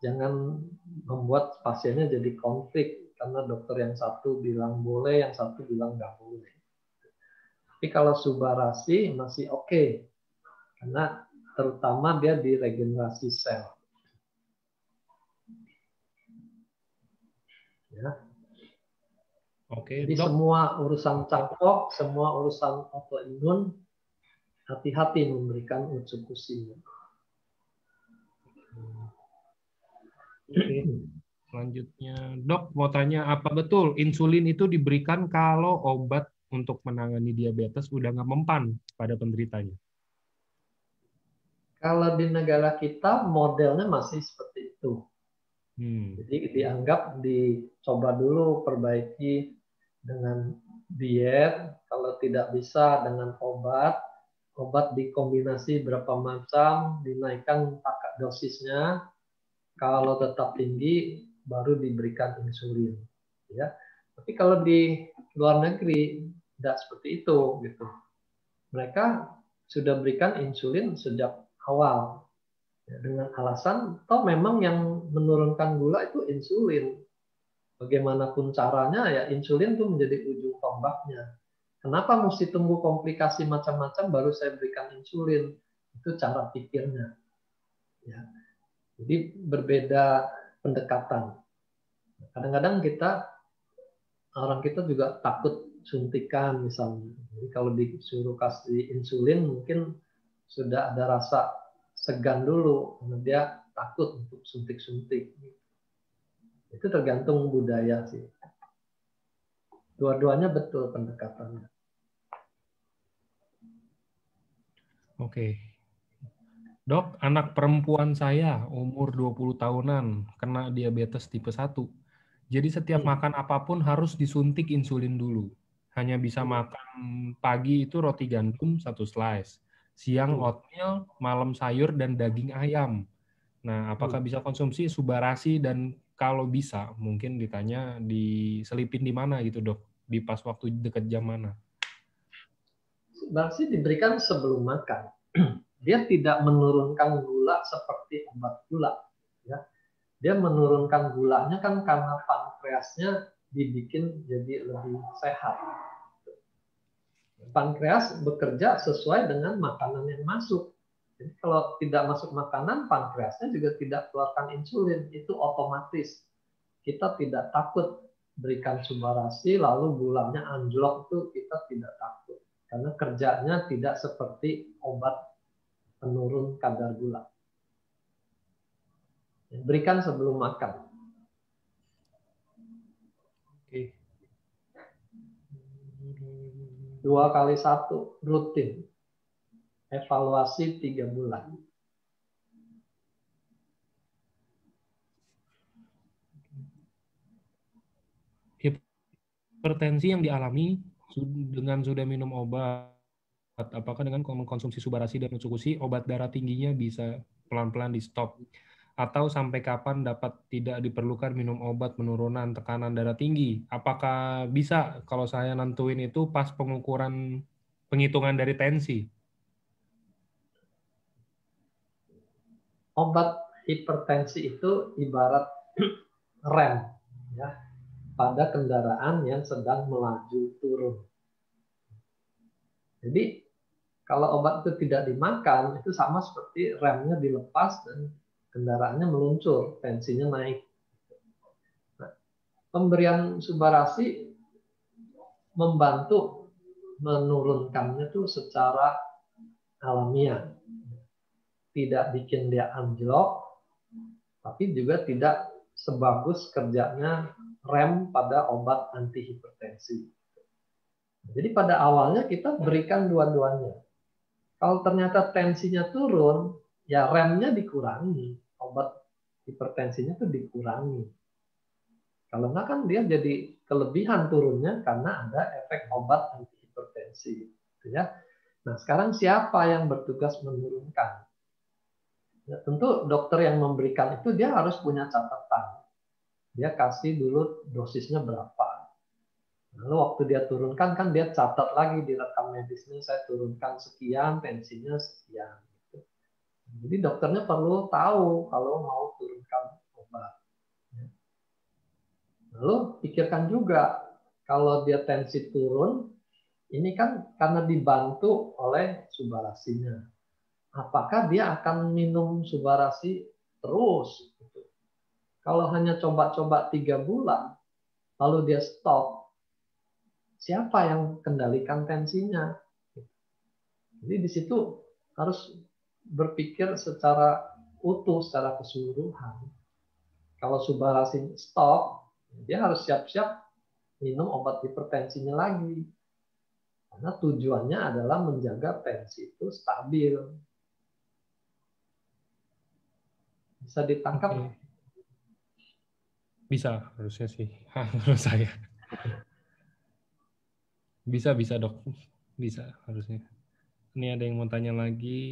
[SPEAKER 1] Jangan membuat pasiennya jadi konflik karena dokter yang satu bilang boleh, yang satu bilang nggak boleh. Tapi kalau Subarashi masih oke, karena terutama dia di regenerasi sel. Ya.
[SPEAKER 2] Oke,
[SPEAKER 1] Jadi
[SPEAKER 2] Dok.
[SPEAKER 1] semua urusan cangkok, semua urusan autoimun, hati-hati memberikan Utsukushi.
[SPEAKER 2] Oke. Selanjutnya, Dok, mau tanya, apa betul insulin itu diberikan kalau obat untuk menangani diabetes udah nggak mempan pada penderitanya?
[SPEAKER 1] Kalau di negara kita modelnya masih seperti itu.
[SPEAKER 2] Hmm.
[SPEAKER 1] Jadi dianggap dicoba dulu perbaiki dengan diet, kalau tidak bisa dengan obat dikombinasi berapa macam, dinaikkan dosisnya, kalau tetap tinggi baru diberikan insulin. Ya, tapi kalau di luar negeri tidak seperti itu, gitu. Mereka sudah berikan insulin sejak awal. Ya, dengan alasan, toh memang yang menurunkan gula itu insulin. Bagaimanapun caranya, ya insulin itu menjadi ujung tombaknya. Kenapa mesti tunggu komplikasi macam-macam baru saya berikan insulin? Itu cara pikirnya. Ya. Jadi berbeda pendekatan. Kadang-kadang orang kita juga takut suntikan misalnya. Jadi kalau disuruh kasih insulin mungkin sudah ada rasa segan dulu, karena dia takut untuk suntik-suntik. Itu tergantung budaya sih. Dua-duanya betul pendekatannya.
[SPEAKER 2] Oke. Dok, anak perempuan saya umur 20 tahunan kena diabetes tipe 1. Jadi setiap makan apapun harus disuntik insulin dulu. Hanya bisa makan pagi itu roti gandum 1 slice. Siang oatmeal, malam sayur dan daging ayam. Nah, apakah bisa konsumsi Subarashi dan kalau bisa mungkin ditanya diselipin di mana gitu, Dok? Di pas waktu dekat jam mana?
[SPEAKER 1] Subarashi diberikan sebelum makan. Dia tidak menurunkan gula seperti obat gula. Ya. Dia menurunkan gulanya kan karena pankreasnya dibikin jadi lebih sehat. Pankreas bekerja sesuai dengan makanan yang masuk. Jadi kalau tidak masuk makanan, pankreasnya juga tidak keluarkan insulin. Itu otomatis. Kita tidak takut berikan Subarashi lalu gulanya anjlok, itu kita tidak takut. Karena kerjanya tidak seperti obat penurun kadar gula. Berikan sebelum makan.
[SPEAKER 2] Oke.
[SPEAKER 1] 2x1 rutin. Evaluasi 3 bulan.
[SPEAKER 2] Hipertensi yang dialami dengan sudah minum obat, apakah dengan mengkonsumsi Subarashi dan Utsukushi obat darah tingginya bisa pelan-pelan di stop? Atau sampai kapan dapat tidak diperlukan minum obat penurunan tekanan darah tinggi? Apakah bisa kalau saya nentuin itu pas pengukuran penghitungan dari tensi?
[SPEAKER 1] Obat hipertensi itu ibarat rem, ya, pada kendaraan yang sedang melaju turun. Jadi kalau obat itu tidak dimakan, itu sama seperti remnya dilepas dan kendaraannya meluncur, tensinya naik. Nah, pemberian Subarashi membantu menurunkannya itu secara alamiah. Tidak bikin dia anjlok, tapi juga tidak sebagus kerjanya rem pada obat antihipertensi. Jadi pada awalnya kita berikan dua-duanya. Kalau ternyata tensinya turun, ya remnya dikurangi, obat hipertensinya itu dikurangi. Kalau enggak kan dia jadi kelebihan turunnya karena ada efek obat antihipertensi. Ya. Nah, sekarang siapa yang bertugas menurunkan? Ya, tentu dokter yang memberikan itu dia harus punya catatan. Dia kasih dulu dosisnya berapa. Lalu waktu dia turunkan kan dia catat lagi di rekam medisnya, saya turunkan sekian, tensinya sekian. Gitu. Jadi dokternya perlu tahu kalau mau turunkan obat. Lalu pikirkan juga kalau dia tensi turun, ini kan karena dibantu oleh subarasinya. Apakah dia akan minum subarasi terus? Kalau hanya coba-coba 3 bulan, lalu dia stop, siapa yang kendalikan tensinya? Jadi di situ harus berpikir secara utuh, secara keseluruhan. Kalau subarasi stop, dia harus siap-siap minum obat hipertensinya lagi. Karena tujuannya adalah menjaga tensi itu stabil. Bisa ditangkap?
[SPEAKER 2] Oke. Bisa, harusnya sih. Menurut saya. Bisa dok. Bisa, harusnya. Ini ada yang mau tanya lagi.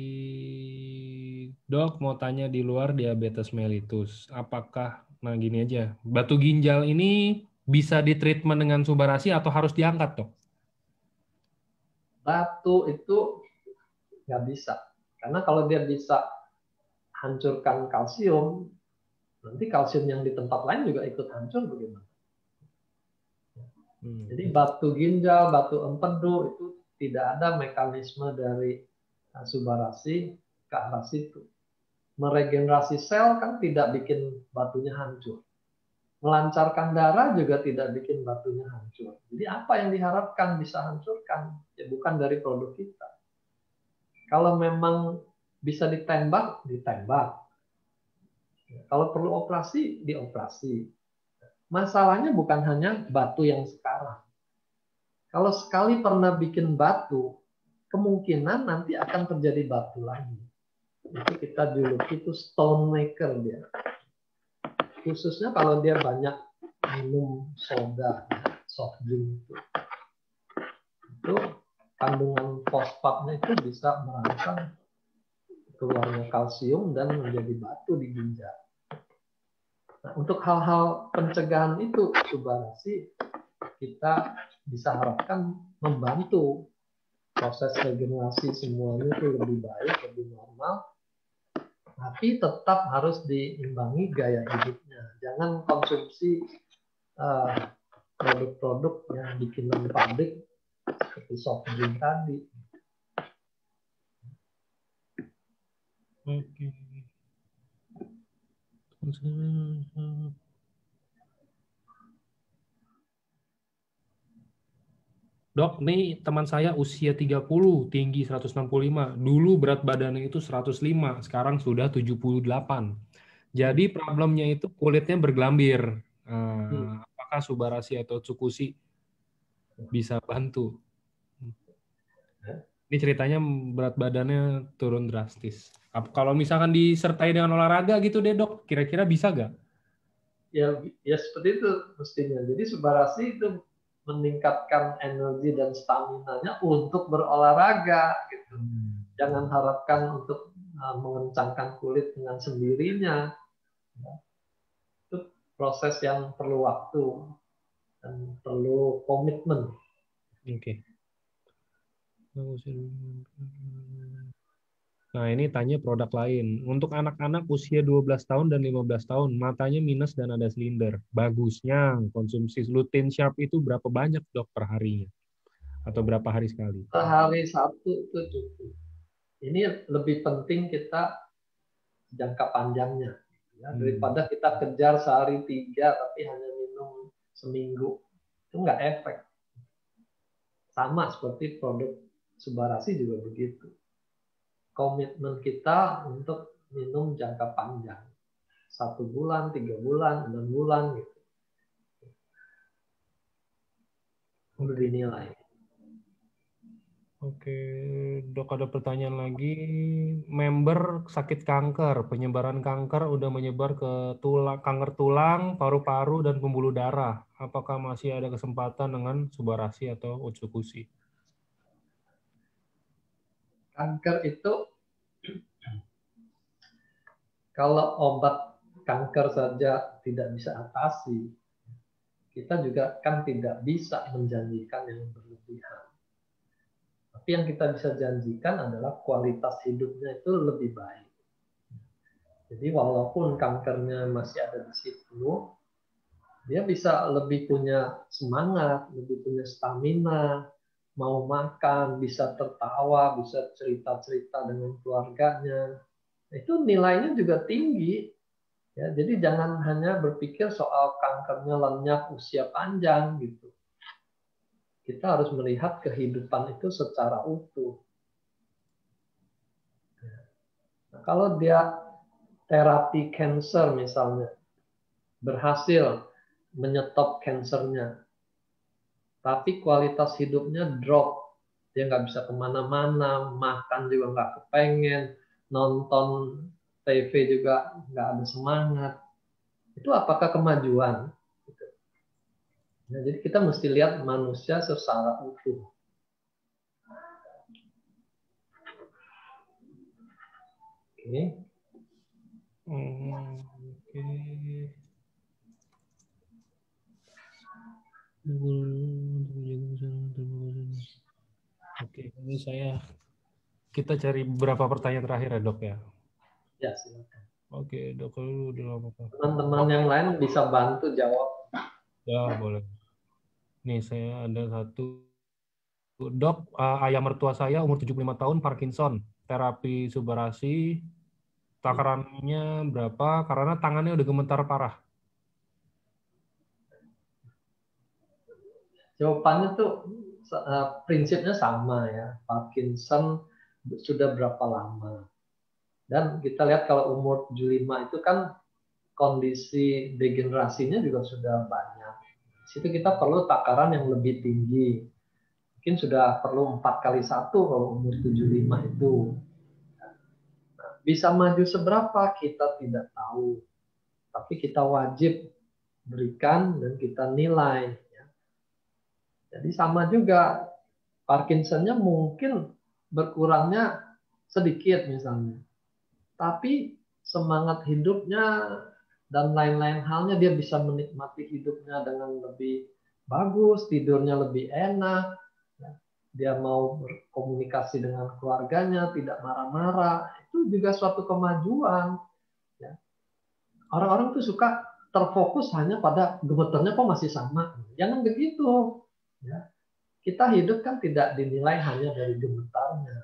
[SPEAKER 2] Dok, mau tanya di luar diabetes mellitus. Apakah, nah gini aja, batu ginjal ini bisa ditreatment dengan subarasi atau harus diangkat, dok?
[SPEAKER 1] Batu itu nggak bisa. Karena kalau dia bisa hancurkan kalsium, nanti kalsium yang di tempat lain juga ikut hancur bagaimana? Jadi batu ginjal, batu empedu itu tidak ada mekanisme dari subarasi ke arah situ. Meregenerasi sel kan tidak bikin batunya hancur. Melancarkan darah juga tidak bikin batunya hancur. Jadi apa yang diharapkan bisa hancurkan? Ya bukan dari produk kita. Kalau memang bisa ditembak, ditembak. Kalau perlu operasi, dioperasi. Masalahnya bukan hanya batu yang sekarang. Kalau sekali pernah bikin batu, kemungkinan nanti akan terjadi batu lagi. Itu kita juluki itu stone maker dia. Khususnya kalau dia banyak minum soda, soft drink itu kandungan fosfatnya itu bisa merangsang keluarnya kalsium dan menjadi batu di ginjal. Nah, untuk hal-hal pencegahan itu, subarasi kita bisa harapkan membantu proses regenerasi semuanya itu lebih baik, lebih normal, tapi tetap harus diimbangi gaya hidupnya. Jangan konsumsi produk-produk yang bikinan pabrik seperti soft drink tadi.
[SPEAKER 2] Oke. Dok, nih teman saya usia 30, tinggi 165. Dulu berat badannya itu 105, sekarang sudah 78. Jadi problemnya itu kulitnya bergelambir. Apakah subarasi atau cukusi bisa bantu? Ini ceritanya berat badannya turun drastis. Kalau misalkan disertai dengan olahraga gitu deh dok, kira-kira bisa gak?
[SPEAKER 1] Ya seperti itu mestinya. Jadi subarasi itu meningkatkan energi dan stamina-nya untuk berolahraga gitu. Jangan harapkan untuk mengencangkan kulit dengan sendirinya. Itu proses yang perlu waktu dan perlu komitmen.
[SPEAKER 2] Oke. Nah, ini tanya produk lain. Untuk anak-anak usia 12 tahun dan 15 tahun, matanya minus dan ada silinder. Bagusnya konsumsi lutein sharp itu berapa banyak dok per harinya? Atau berapa hari sekali?
[SPEAKER 1] Sehari satu itu cukup. Ini lebih penting kita jangka panjangnya. Ya, daripada kita kejar sehari 3 tapi hanya minum seminggu. Itu nggak efek. Sama seperti produk subarasi juga begitu. Komitmen kita untuk minum jangka panjang. 1 bulan, 3 bulan, 6 bulan gitu. Perlu dinilai.
[SPEAKER 2] Oke, dok ada pertanyaan lagi. Member sakit kanker, penyebaran kanker udah menyebar ke tulang, kanker tulang, paru-paru, dan pembuluh darah. Apakah masih ada kesempatan dengan subarasi atau utsukushi?
[SPEAKER 1] Kanker itu kalau obat kanker saja tidak bisa atasi, kita juga kan tidak bisa menjanjikan yang berlebihan. Tapi yang kita bisa janjikan adalah kualitas hidupnya itu lebih baik. Jadi walaupun kankernya masih ada di situ, dia bisa lebih punya semangat, lebih punya stamina, mau makan, bisa tertawa, bisa cerita-cerita dengan keluarganya. Itu nilainya juga tinggi. Ya, jadi jangan hanya berpikir soal kankernya lenyap usia panjang gitu. Kita harus melihat kehidupan itu secara utuh. Nah, kalau dia terapi cancer misalnya berhasil menyetop kansernya, tapi kualitas hidupnya drop, dia nggak bisa kemana-mana, makan juga nggak kepengen, nonton TV juga nggak ada semangat. Itu apakah kemajuan? Nah, jadi kita mesti lihat manusia secara utuh. Oke.
[SPEAKER 2] Oke, ini kita cari beberapa pertanyaan terakhir ya dok ya.
[SPEAKER 1] Ya, silakan.
[SPEAKER 2] Oke dok, kalau udah lama apa?
[SPEAKER 1] Teman-teman yang lain bisa bantu jawab.
[SPEAKER 2] Ya boleh. Nih saya ada satu. Dok, ayah mertua saya umur 75 tahun, Parkinson. Terapi subarasi, takarannya berapa? Karena tangannya udah gemetar parah.
[SPEAKER 1] Jawabannya tuh prinsipnya sama ya. Parkinson sudah berapa lama? Dan kita lihat kalau umur 75 itu kan kondisi degenerasinya juga sudah banyak. Di situ kita perlu takaran yang lebih tinggi. Mungkin sudah perlu 4x1 kalau umur 75 itu. Bisa maju seberapa kita tidak tahu. Tapi kita wajib berikan dan kita nilai. Jadi sama juga Parkinsonnya mungkin berkurangnya sedikit misalnya. Tapi semangat hidupnya dan lain-lain halnya dia bisa menikmati hidupnya dengan lebih bagus, tidurnya lebih enak, dia mau berkomunikasi dengan keluarganya, tidak marah-marah, itu juga suatu kemajuan. Orang-orang tuh suka terfokus hanya pada gemeternya kok masih sama. Jangan begitu. Ya. Kita hidup kan tidak dinilai hanya dari gemetarnya.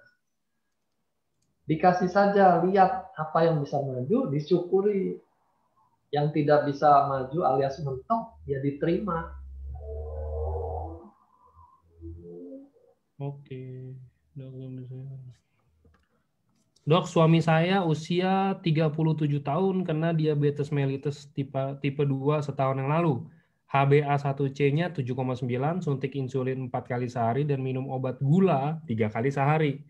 [SPEAKER 1] Dikasih saja, lihat apa yang bisa maju, disyukuri. Yang tidak bisa maju alias mentok, ya diterima.
[SPEAKER 2] Oke. Dok, suami saya usia 37 tahun kena diabetes mellitus tipe 2 setahun yang lalu. HbA1c-nya 7,9, suntik insulin 4 kali sehari, dan minum obat gula 3 kali sehari.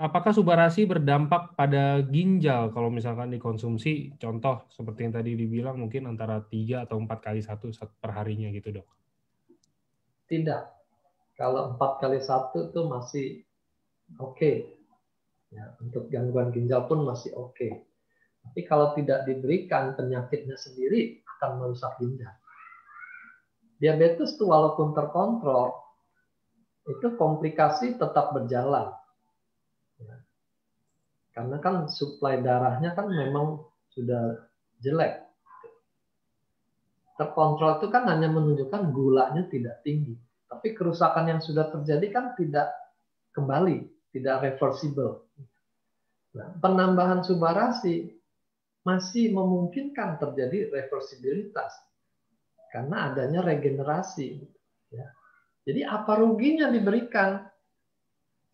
[SPEAKER 2] Apakah subarasi berdampak pada ginjal kalau misalkan dikonsumsi? Contoh seperti yang tadi dibilang mungkin antara 3 atau 4 kali satu per harinya gitu dok.
[SPEAKER 1] Tidak. Kalau 4x1 itu masih oke. Ya, untuk gangguan ginjal pun masih oke. Tapi kalau tidak diberikan, penyakitnya sendiri akan merusak ginjal. Diabetes itu walaupun terkontrol, itu komplikasi tetap berjalan. Ya. Karena kan suplai darahnya kan memang sudah jelek. Terkontrol itu kan hanya menunjukkan gulanya tidak tinggi. Tapi kerusakan yang sudah terjadi kan tidak kembali, tidak reversible. Nah, penambahan subarasi masih memungkinkan terjadi reversibilitas karena adanya regenerasi. Ya. Jadi apa ruginya diberikan?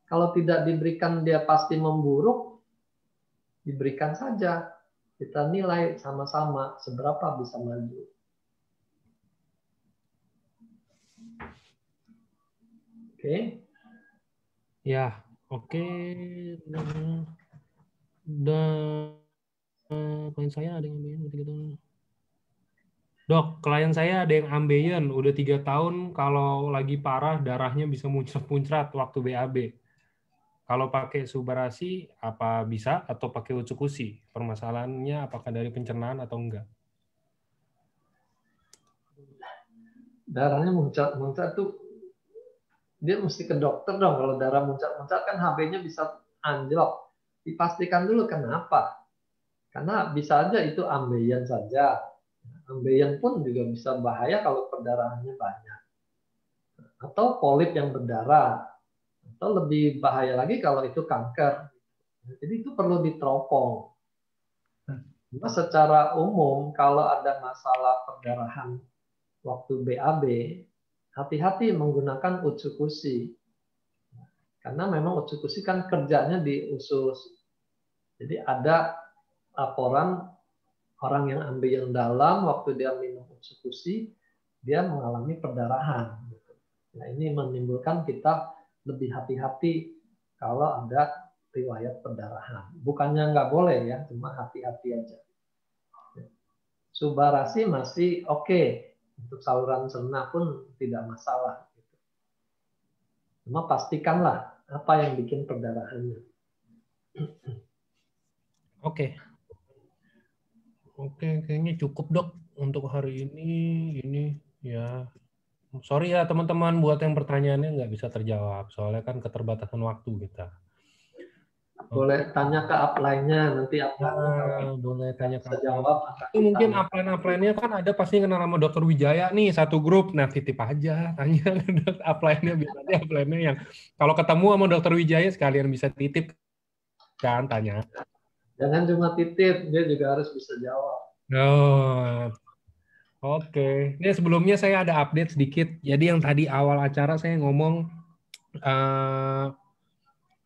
[SPEAKER 1] Kalau tidak diberikan dia pasti memburuk, diberikan saja. Kita nilai sama-sama seberapa bisa maju. Oke.
[SPEAKER 2] Ya, oke. Dan poin saya ada yang gitu. Dok, klien saya ada yang ambeien, udah 3 tahun, kalau lagi parah darahnya bisa muncrat-muncrat waktu BAB. Kalau pakai Subarasi, apa bisa atau pakai Utsukushi? Permasalahannya apakah dari pencernaan atau enggak?
[SPEAKER 1] Darahnya muncrat-muncrat tuh dia mesti ke dokter dong. Kalau darah muncrat-muncrat kan HB-nya bisa anjlok. Dipastikan dulu kenapa. Karena bisa aja itu ambeien saja. Ambeien pun juga bisa bahaya kalau perdarahannya banyak. Atau polip yang berdarah. Atau lebih bahaya lagi kalau itu kanker. Jadi itu perlu diteropong. Cuma secara umum kalau ada masalah perdarahan waktu BAB, hati-hati menggunakan Utsukushi. Karena memang Utsukushi kan kerjanya di usus. Jadi ada laporan orang yang ambil yang dalam waktu dia minum Utsukushi, dia mengalami perdarahan. Nah ini menimbulkan kita lebih hati-hati kalau ada riwayat perdarahan. Bukannya nggak boleh ya, cuma hati-hati aja. Subarasi masih oke. Untuk saluran cerna pun tidak masalah. Cuma pastikanlah apa yang bikin perdarahannya.
[SPEAKER 2] Oke. Oke, kayaknya cukup dok untuk hari ini. Ini ya, sorry ya teman-teman buat yang pertanyaannya nggak bisa terjawab. Soalnya kan keterbatasan waktu kita.
[SPEAKER 1] Boleh
[SPEAKER 2] Oke.
[SPEAKER 1] tanya ke upline-nya, nanti upline-nya kalau
[SPEAKER 2] Nah, boleh
[SPEAKER 1] nggak
[SPEAKER 2] tanya ke
[SPEAKER 1] bisa
[SPEAKER 2] upline.
[SPEAKER 1] jawab, akan
[SPEAKER 2] Itu mungkin
[SPEAKER 1] ditanya.
[SPEAKER 2] upline-upline-nya kan ada pasti kenal sama Dokter Wijaya nih satu grup. Nah, titip aja tanya ke upline-nya biar nanti upline-nya yang kalau ketemu sama Dokter Wijaya sekalian bisa titip kan tanya.
[SPEAKER 1] Jangan cuma titip, dia juga harus bisa jawab.
[SPEAKER 2] Oh, oke. Ini sebelumnya saya ada update sedikit. Jadi yang tadi awal acara saya ngomong eh,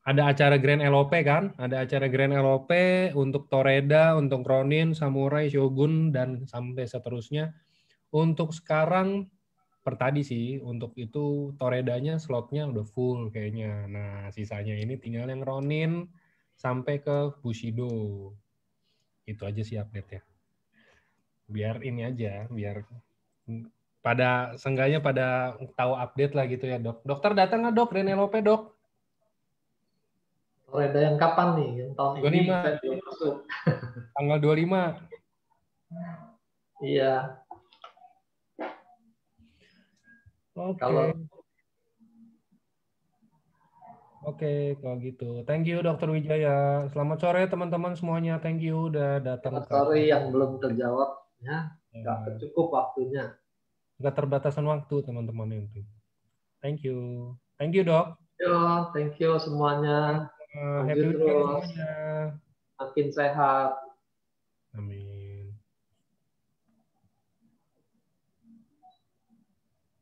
[SPEAKER 2] ada acara Grand LOP kan? Ada acara Grand LOP untuk Toreda, untuk Ronin, Samurai, Shogun, dan sampai seterusnya. Untuk sekarang, per tadi sih, untuk itu Toredanya slotnya udah full kayaknya. Nah, sisanya ini tinggal yang Ronin sampai ke Bushido. Itu aja sih update ya. Biar ini aja, biar pada seenggaknya pada tahu update lah gitu ya dok. Dokter datang nggak dok? Grand LOP dok?
[SPEAKER 1] Toreda yang kapan nih? Yang tahun ini
[SPEAKER 2] 25,
[SPEAKER 1] saya belum masuk.
[SPEAKER 2] tanggal 25.
[SPEAKER 1] Iya,
[SPEAKER 2] Oke,
[SPEAKER 1] kalau
[SPEAKER 2] oke kalau gitu. Thank you Dokter Wijaya. Selamat sore teman-teman semuanya. Thank you udah datang ke
[SPEAKER 1] sorry yang belum terjawab, ya, nggak
[SPEAKER 2] eh,
[SPEAKER 1] cukup waktunya.
[SPEAKER 2] keterbatasan waktu teman-teman itu. Thank you. Thank you dok.
[SPEAKER 1] Yo, thank you semuanya. Maju
[SPEAKER 2] Happy weekend
[SPEAKER 1] terus,
[SPEAKER 2] semuanya.
[SPEAKER 1] makin sehat.
[SPEAKER 2] Amin.